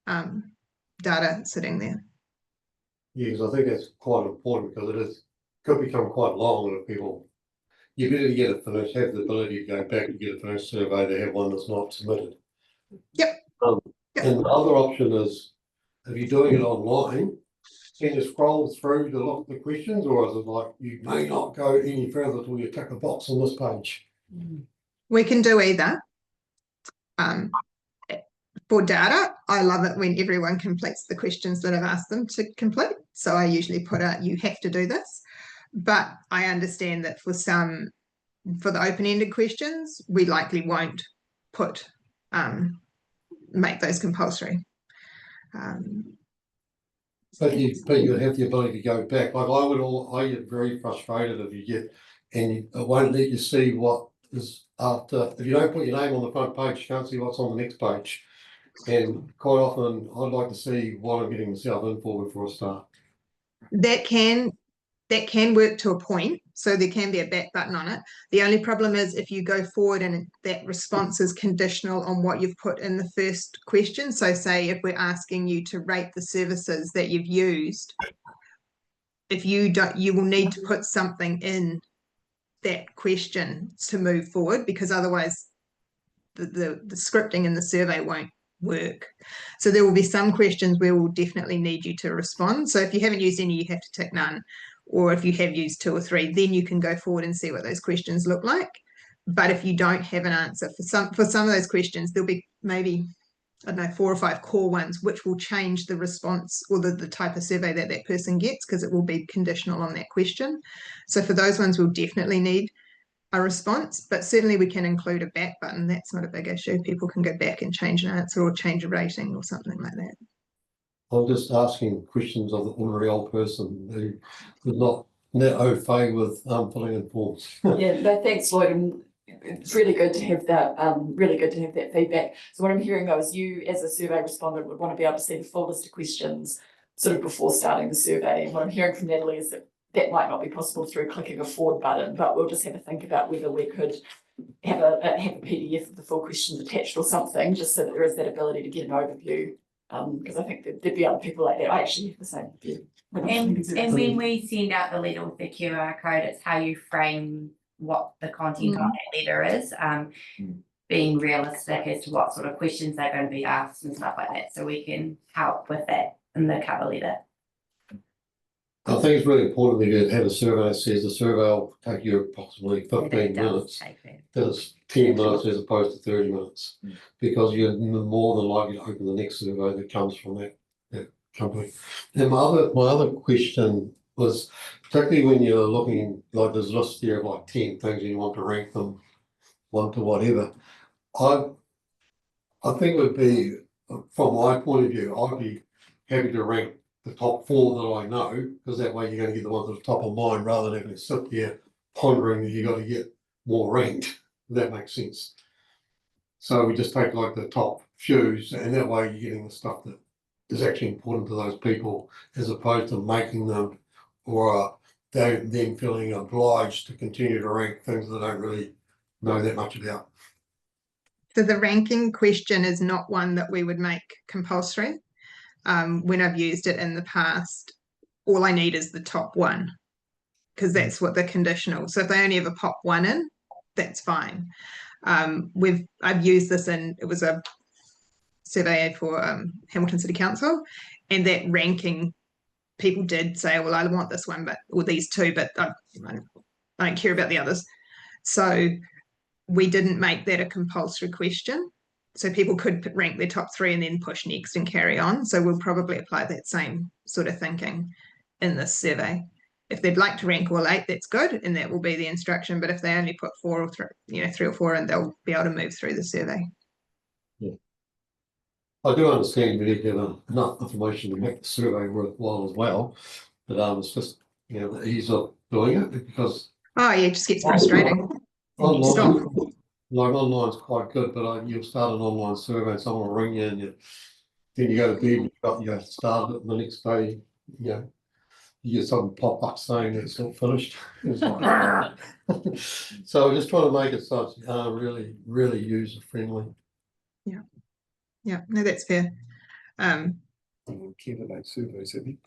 data sitting there. Yeah, because I think that's quite important because could become quite long if people, you better get it finished, have the ability to go back and get a finished survey to have one that's not submitted. Yep. Yep. And the other option is, if you're doing it online, can you scroll through to look at the questions, or is it like you may not go any further till you tick a box on this page? We can do either. For data, I love it when everyone completes the questions that I've asked them to complete. So I usually put out, you have to do this. But I understand that for the open-ended questions, we likely won't make those compulsory. But you have the ability to go back. Like I get very frustrated if you get, and it won't let you see what is after. If you don't put your name on the front page, you can't see what's on the next page. And quite often, I'd like to see what I'm getting myself in for before I start. That can work to a point. So there can be a back button on it. The only problem is if you go forward and that response is conditional on what you've put in the first question. So say if we're asking you to rate the services that you've used, if you don't, you will need to put something in that question to move forward, because otherwise the scripting in the survey won't work. So there will be some questions where we'll definitely need you to respond. So if you haven't used any, you have to tick none. Or if you have used 2 or 3, then you can go forward and see what those questions look like. But if you don't have an answer for some of those questions, there'll be maybe, I don't know, 4 or 5 core ones, which will change the response or the type of survey that person gets, because it will be conditional on that question. So for those ones, we'll definitely need a response, but certainly we can include a back button. That's not a big issue. People can go back and change an answer or change a rating or something like that. I'm just asking questions of the ordinary old person who is not au fait with filling in forms. Yeah, no, thanks, Lloyd. And it's really good to have that. Really good to have that feedback. So what I'm hearing though is you, as a survey respondent, would want to be able to see the full list of questions sort of before starting the survey. And what I'm hearing from Natalie is that might not be possible through clicking a forward button, but we'll just have to think about whether we could have a PDF of the full questions attached or something, just so that there is that ability to get an overview. Because I think that there'd be other people like that. I actually have the same view. And when we send out the letter with the QR code, it's how you frame what the content of that letter is, being realistic as to what sort of questions they're going to be asked and stuff like that. So we can help with that in the cover letter. I think it's really important that you have a survey that says the survey will take you approximately 15 minutes. That is 10 minutes as opposed to 30 minutes, because you're more than likely to open the next survey that comes from that company. And my other question was, particularly when you're looking, like there's a list here of like 10 things and you want to rank them 1 to whatever. I think it would be from my point of view, I'd be happy to rank the top 4 that I know, because that way you're going to get the ones at the top of mind rather than having to sit there pondering that you got to get more ranked. If that makes sense. So we just take like the top few, and that way you're getting the stuff that is actually important to those people, as opposed to making them or them feeling obliged to continue to rank things they don't really know that much about. So the ranking question is not one that we would make compulsory. When I've used it in the past, all I need is the top 1, because that's what the conditional. So if they only ever pop 1 in, that's fine. I've used this it was a survey for Hamilton City Council, and that ranking, people did say, well, I want this one, or these 2, but I don't care about the others. So we didn't make that a compulsory question. So people could rank their top 3 and then push next and carry on. So we'll probably apply that same sort of thinking in this survey. If they'd like to rank all 8, that's good, and that will be the instruction. But if they only put 4 or 3, 3 or 4, and they'll be able to move through the survey. Yeah, I do understand we need to have enough information to make the survey worthwhile as well. But it's just the ease of doing it, because Oh yeah, it just gets frustrating. online, like online's quite good, but you'll start an online survey and someone will ring you, and then you go to bed and you start it, and the next day, you get something pop up saying it's not finished. It's like, so we're just trying to make it so it's really, really user friendly. Yeah, no, that's fair. Candidate surveys, have you?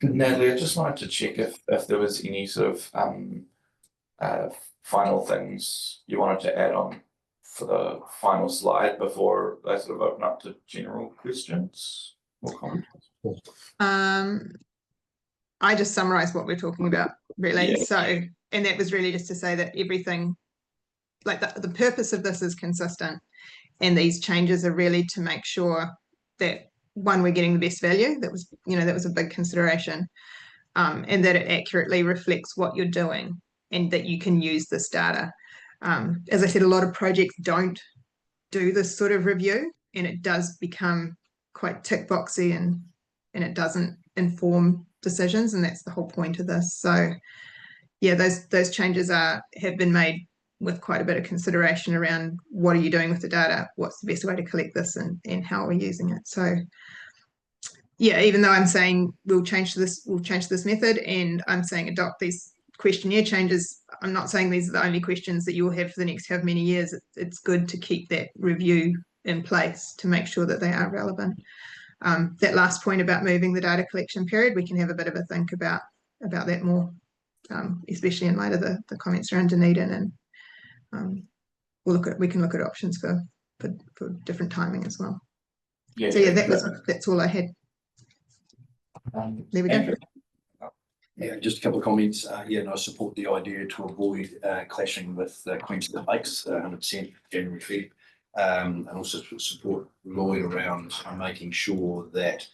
Natalie, I just wanted to check if there was any sort of final things you wanted to add on for the final slide before I sort of open up to general questions or comments. I just summarized what we're talking about, really. Yeah. So, and that was really just to say that everything, like the purpose of this is consistent, and these changes are really to make sure that, one, we're getting the best value. That was a big consideration, and that it accurately reflects what you're doing, and that you can use this data. As I said, a lot of projects don't do this sort of review, and it does become quite tick boxy, and it doesn't inform decisions, and that's the whole point of this. So yeah, those changes have been made with quite a bit of consideration around what are you doing with the data, what's the best way to collect this, and how are we using it. So yeah, even though I'm saying we'll change this method, and I'm saying adopt these questionnaire changes, I'm not saying these are the only questions that you'll have for the next however many years. It's good to keep that review in place to make sure that they are relevant. That last point about moving the data collection period, we can have a bit of a think about that more, especially in light of the comments around Dunedin, and we can look at options for different timing as well. Yeah. So yeah, that's all I had. There we go. Yeah, just a couple of comments. I support the idea to avoid clashing with Queensland Lakes, 100% January, Feb. And also support Lloyd around making sure that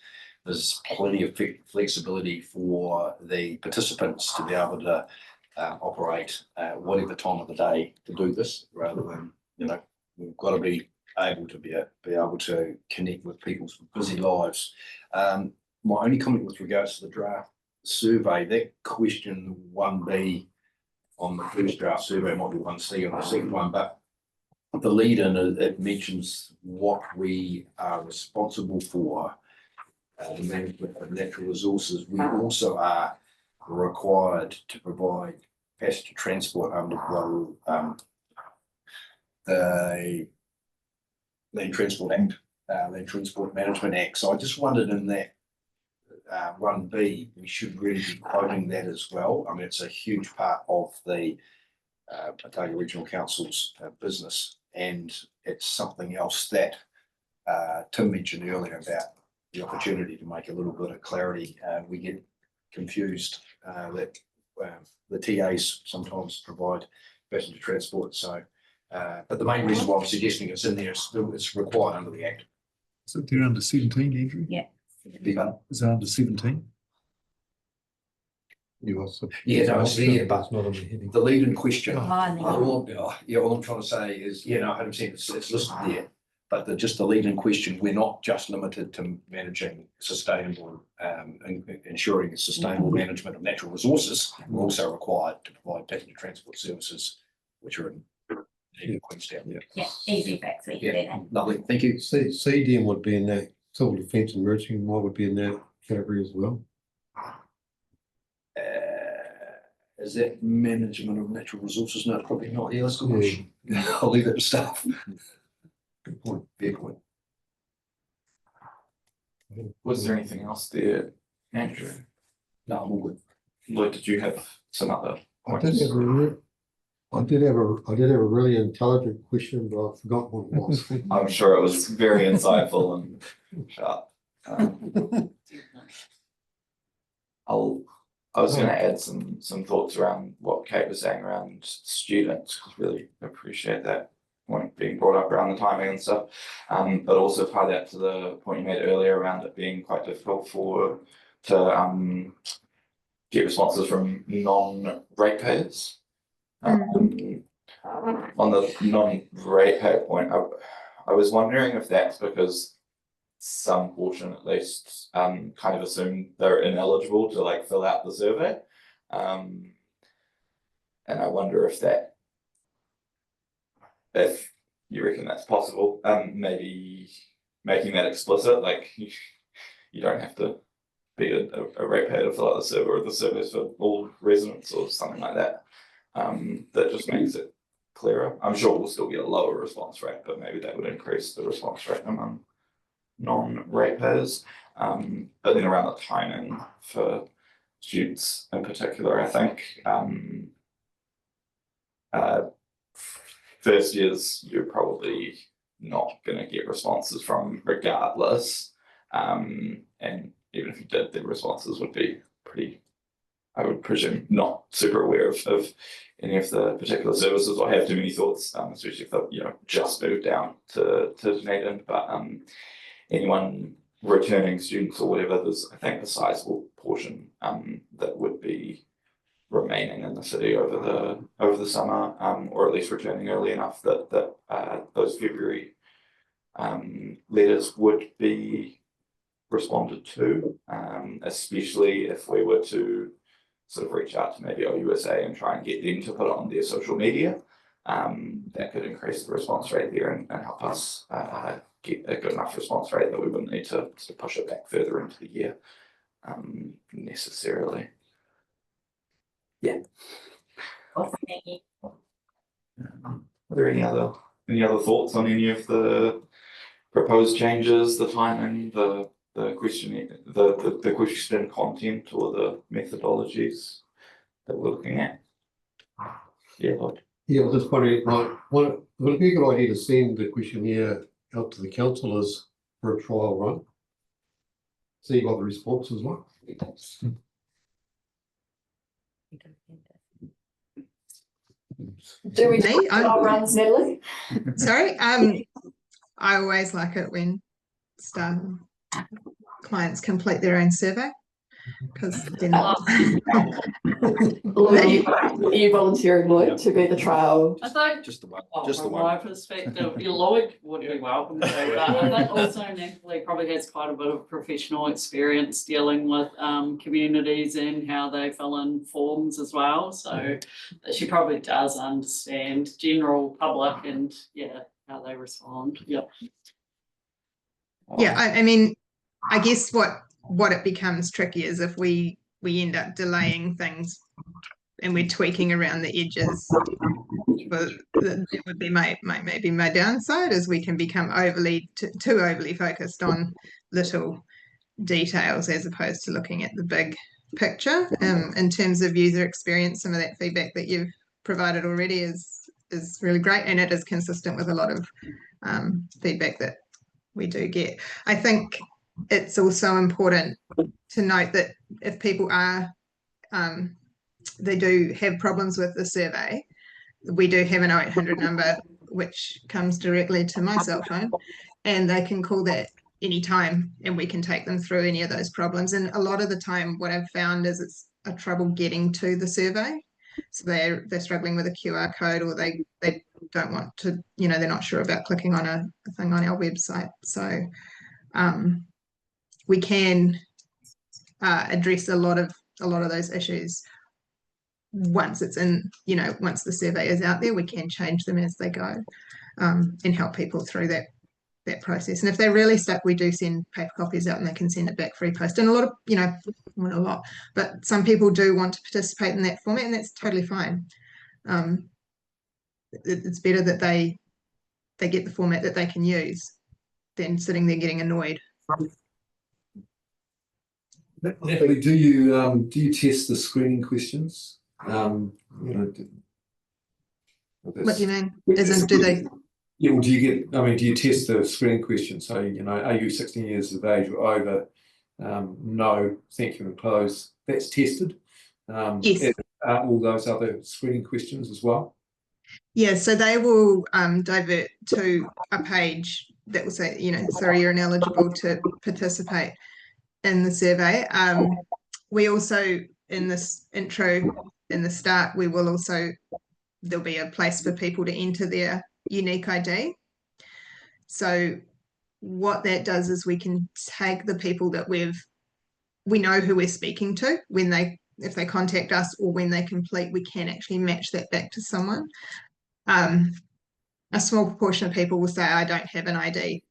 there's plenty of flexibility for the participants to be able to operate whatever time of the day to do this, rather than, we've got to be able to connect with people's busy lives. My only comment with regards to the draft survey, that question 1B on the first draft survey might be 1C on the second one, but the lead in it mentions what we are responsible for, the management of natural resources. We also are required to provide passenger transport under the Land Transport Act, Land Transport Management Act. So I just wondered, in that 1B, we should really be quoting that as well. I mean, it's a huge part of the Otago Regional Council's business, and it's something else that Tim mentioned earlier about the opportunity to make a little bit of clarity. We get confused that the TAs sometimes provide passenger transport. So, but the main reason why I'm suggesting it's in there is it's required under the Act. So they're under 17, Andrew? Yeah. Is it under 17? You also. Yeah, no, it's there, But but it's not on the heading. the lead in question. Oh, no. All I'm trying to say is, 100%, it's listed there, but just the lead in question, we're not just limited to managing sustainable, ensuring a sustainable management of natural resources. We're also required to provide passenger transport services, which are in Queenstown. Yeah, easy facts, we can do that. Lovely, thank you. CDM would be in that, civil defence and emergency would be in that category as well. Is that management of natural resources? No, probably not. Yeah, that's a good question. I'll leave that to staff. Good point, fair point. Was there anything else there, Andrew? No, I'm all good. Lloyd, did you have some other I points? did have a really intelligent question, but I forgot what it was. I'm sure it was very insightful and sharp. I was going to add some thoughts around what Kate was saying around students, because really appreciate that point being brought up around the timing and stuff. But also tie that to the point you made earlier around it being quite difficult to get responses from non-ratepayers. On the non-ratepayer point, I was wondering if that's because some portion at least kind of assume they're ineligible to like fill out the survey. And I wonder if you reckon that's possible, maybe making that explicit, like you don't have to be a ratepayer to fill out the survey, or the surveys for all residents or something like that. That just makes it clearer. I'm sure we'll still get a lower response rate, but maybe that would increase the response rate among non-ratepayers. But then around the timing for students in particular, I think first years you're probably not going to get responses from regardless, and even if you did, the responses would be pretty, I would presume, not super aware of any of the particular services or have too many thoughts, especially if they've just moved down to Dunedin. But anyone returning students or whatever, there's I think a sizable portion that would be remaining in the city over the summer, or at least returning early enough that those February letters would be responded to, especially if we were to sort of reach out to maybe OUSA and try and get them to put it on their social media. That could increase the response rate there and help us get a good enough response rate that we wouldn't need to sort of push it back further into the year necessarily. Yeah. Awesome, thank you. Are there any other thoughts on any of the proposed changes, the timing, the question, the question content, or the methodologies that we're looking at? Yeah, Lloyd. Yeah, I was just wondering, would it be a good idea to send the questionnaire out to the councillors for a trial run? See what the responses were. Do we Me? do our runs, Natalie? Sorry, I always like it when staff clients complete their own survey, because then Lloyd, are you volunteering, Lloyd, to be the trial? I think Just the one, from my perspective, Lloyd would be welcome to, but I think also Natalie probably has quite a bit of professional experience dealing with communities and how they fill in forms as well. So she probably does understand general public and how they respond. Yep. yeah, I mean, I guess what it becomes tricky is if we end up delaying things and we're tweaking around the edges. But that would be maybe my downside, is we can become too overly focused on little details as opposed to looking at the big picture. In terms of user experience, some of that feedback that you've provided already is really great, and it is consistent with a lot of feedback that we do get. I think it's also important to note that if people they do have problems with the survey, we do have an 0800 number which comes directly to my cell phone, and they can call that anytime and we can take them through any of those problems. And a lot of the time what I've found is it's a trouble getting to the survey. So they're struggling with a QR code, or they don't want to, they're not sure about clicking on a thing on our website. So we can address a lot of those issues once it's in, once the survey is out there. We can change them as they go, and help people through that process. And if they're really stuck, we do send paper copies out and they can send it back free post. And a lot of, not a lot, but some people do want to participate in that format, and that's totally fine. It's better that they get the format that they can use than sitting there getting annoyed. Natalie, do you test the screening questions? What do you mean? As in, do they? Yeah, well, do you test the screening questions? So, are you 16 years of age or over? No, thank you, and close. That's tested. Yes. All those other screening questions as well? Yeah, so they will divert to a page that will say, sorry, you're ineligible to participate in the survey. We also, in this intro, in the start, there'll be a place for people to enter their unique ID. So what that does is we can tag the people that we know who we're speaking to if they contact us, or when they complete, we can actually match that back to someone. A small proportion of people will say, I don't have an ID,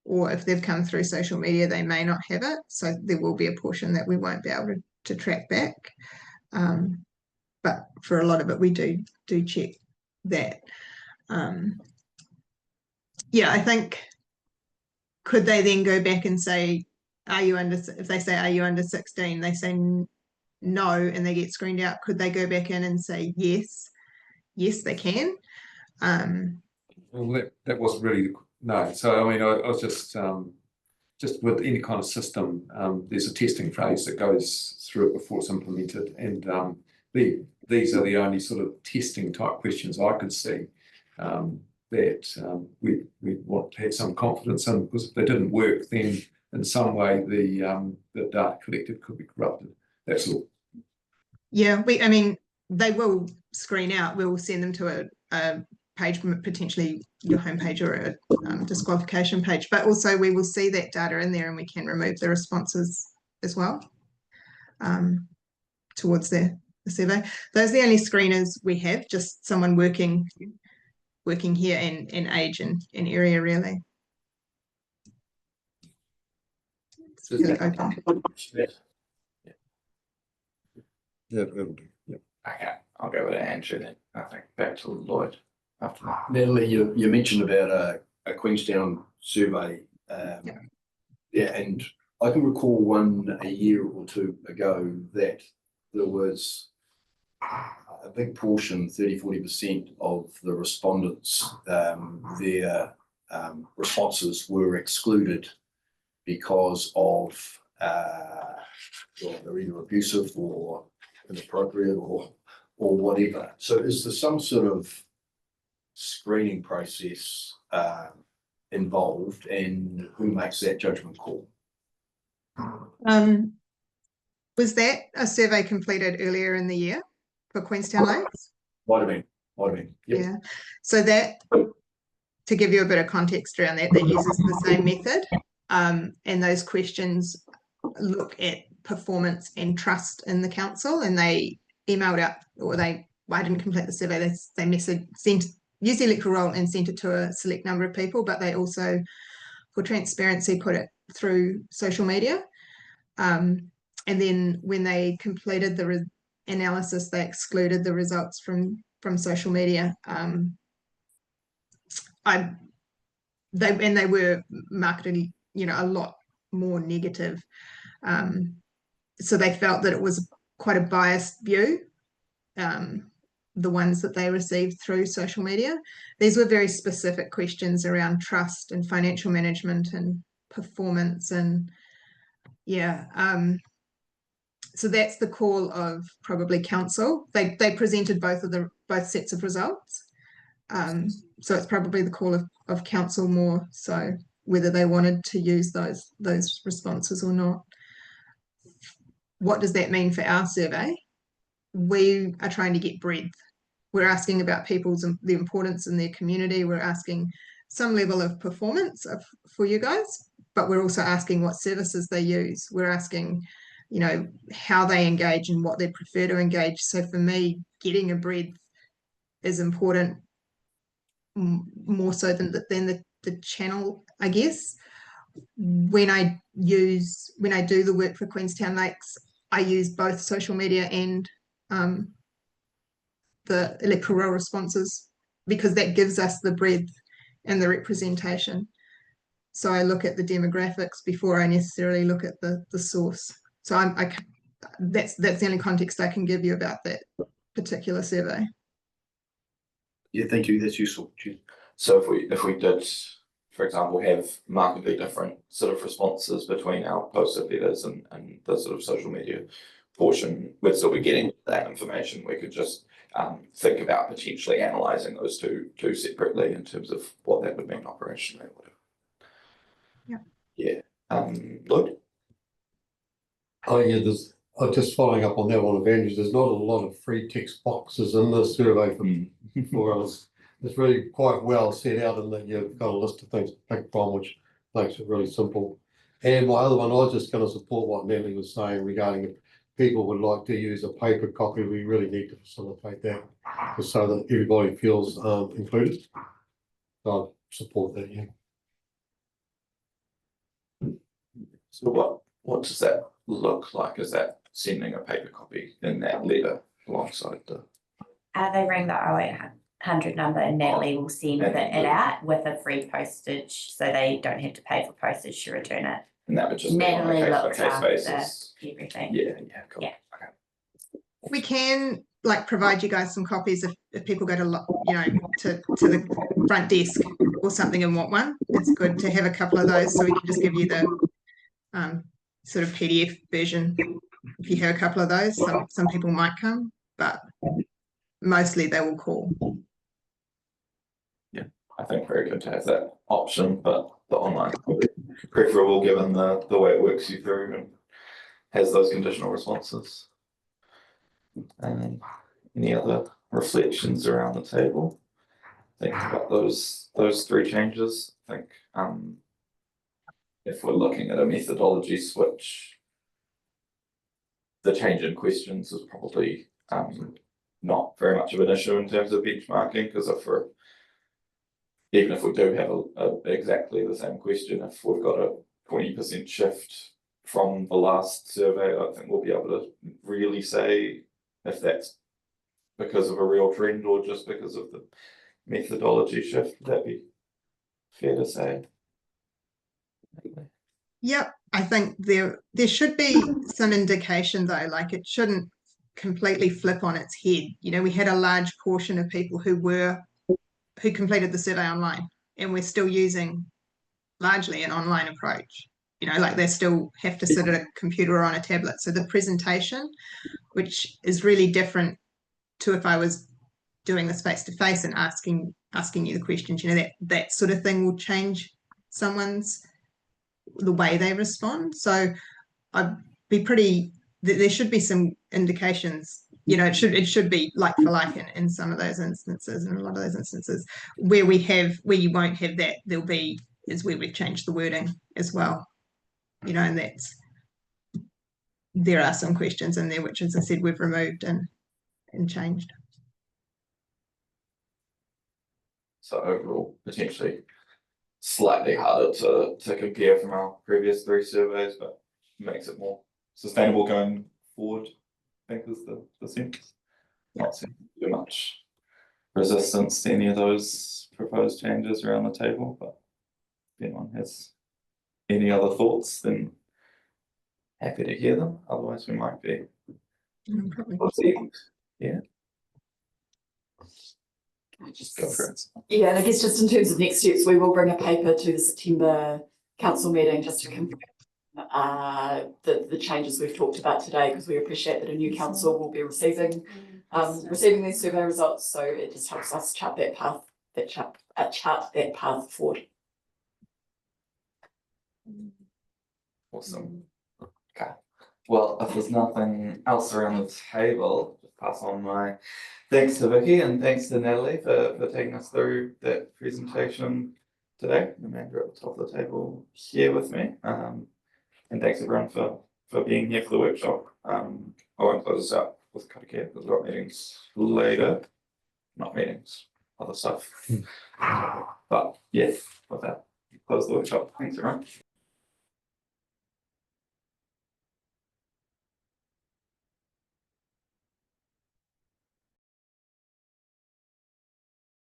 or if they've come through social media, they may not have it. So there will be a portion that we won't be able to track back. But for a lot of it, we do check that. Yeah, I think, could they then go back and say, if they say, are you under 16, they say no, and they get screened out, could they go back in and say yes? Yes, they can. Well, that wasn't really no. So I was just with any kind of system, there's a testing phase that goes through it before it's implemented, and these are the only sort of testing type questions I could see that we want to have some confidence in, because if they didn't work, then in some way the data collected could be corrupted. That's all. Yeah, they will screen out. We will send them to a page, potentially your homepage, or a disqualification page, but also we will see that data in there, and we can remove the responses as well towards the survey. Those are the only screeners we have, just someone working here and age and area, really. It's really open. Yeah, that'll do. Yeah. Okay, I'll go with Andrew then. I think back to Lloyd after that. Natalie, you mentioned about a Queenstown survey. Yeah, and I can recall one a year or two ago that there was a big portion, 30–40% of the respondents, their responses were excluded because of they're either abusive or inappropriate or whatever. So is there some sort of screening process involved, and who makes that judgment call? Was that a survey completed earlier in the year for Queenstown Lakes? Might have been. Yep. Yeah. So that, to give you a bit of context around that uses the same method. And those questions look at performance and trust in the council, and they emailed out, or I didn't complete the survey, they used the electoral roll and sent it to a select number of people, but they also, for transparency, put it through social media. And then when they completed the analysis, they excluded the results from social media. They were marketed, a lot more negative. So they felt that it was quite a biased view, the ones that they received through social media. These were very specific questions around trust and financial management and performance, and so that's the call of probably council. They presented both sets of results. So it's probably the call of council more so, whether they wanted to use those responses or not. What does that mean for our survey? We are trying to get breadth. we're asking about the importance in their community. We're asking some level of performance for you guys, but we're also asking what services they use. We're asking, you know, how they engage and what they prefer to engage. So for me, getting a breadth is important, more so than the channel, I guess. When I do the work for Queenstown Lakes, I use both social media and the electoral responses, because that gives us the breadth and the representation. So I look at the demographics before I necessarily look at the source. So that's the only context I can give you about that particular survey. Yeah, thank you. That's useful. Cheers. So if we did, for example, have markedly different sort of responses between our posted letters and the sort of social media portion, we'd still be getting that information. We could just think about potentially analysing those two separately in terms of what that would mean operationally. Yeah. Yeah. Lloyd? Oh, yeah, just following up on that one, Andrews, there's not a lot of free text boxes in this survey for us. It's really quite well set out in that you've got a list of things to pick from, which makes it really simple. And my other one, I was just going to support what Natalie was saying regarding if people would like to use a paper copy, we really need to facilitate that so that everybody feels included. So I support that, yeah. So what does that look like? Is that sending a paper copy in that letter alongside the? They ring the 0800 number and Natalie will send it out with a free postage, so they don't have to pay for postage to return it. And that would just be on a Natalie case by looks case after basis. everything. Yeah, cool. Yeah. Okay. We can like provide you guys some copies if people go to to the front desk or something and want one. It's good to have a couple of those, so we can just give you the sort of PDF version. If you have a couple of those, some people might come, but mostly they will call. Yeah, I think very good to have that option, but the online would be preferable given the way it works you through and has those conditional responses. Any other reflections around the table? Think about those three changes. I think if we're looking at a methodology switch, the change in questions is probably not very much of an issue in terms of benchmarking, because even if we do have exactly the same question, if we've got a 20% shift from the last survey, I think we'll be able to really say if that's because of a real trend or just because of the methodology shift. Would that be fair to say? Yep, I think there should be some indication though, like it shouldn't completely flip on its head. You know, we had a large portion of people who completed the survey online, and we're still using largely an online approach. You know, like they still have to sit at a computer or on a tablet. So the presentation, which is really different to if I was doing this face to face and asking you the questions, you know, that sort of thing will change the way they respond. So I'd be there should be some indications, you know, it should be like for like in some of those instances, and a lot of those instances where you won't have that, is where we've changed the wording as well, you know, and there are some questions in there which, as I said, we've removed and changed. So overall, potentially slightly harder to compare from our previous 3 surveys, but makes it more sustainable going forward, I think is the sense. Not seeing too much resistance to any of those proposed changes around the table, but if anyone has any other thoughts, then happy to hear them. Otherwise, we might be. Yeah. Just go for it. Yeah, and I guess just in terms of next steps, we will bring a paper to the September council meeting just to confirm the changes we've talked about today, because we appreciate that a new council will be receiving these survey results. So it just helps us chart that path forward. Awesome. Okay. Well, if there's nothing else around the table, just pass on my thanks to Vicky and thanks to Natalie for taking us through that presentation today. Amanda at the top of the table here with me. And thanks everyone for being here for the workshop. I won't close this out with karakia because we've got meetings later. Not meetings, other stuff. But yeah, with that, close the workshop. Thanks everyone.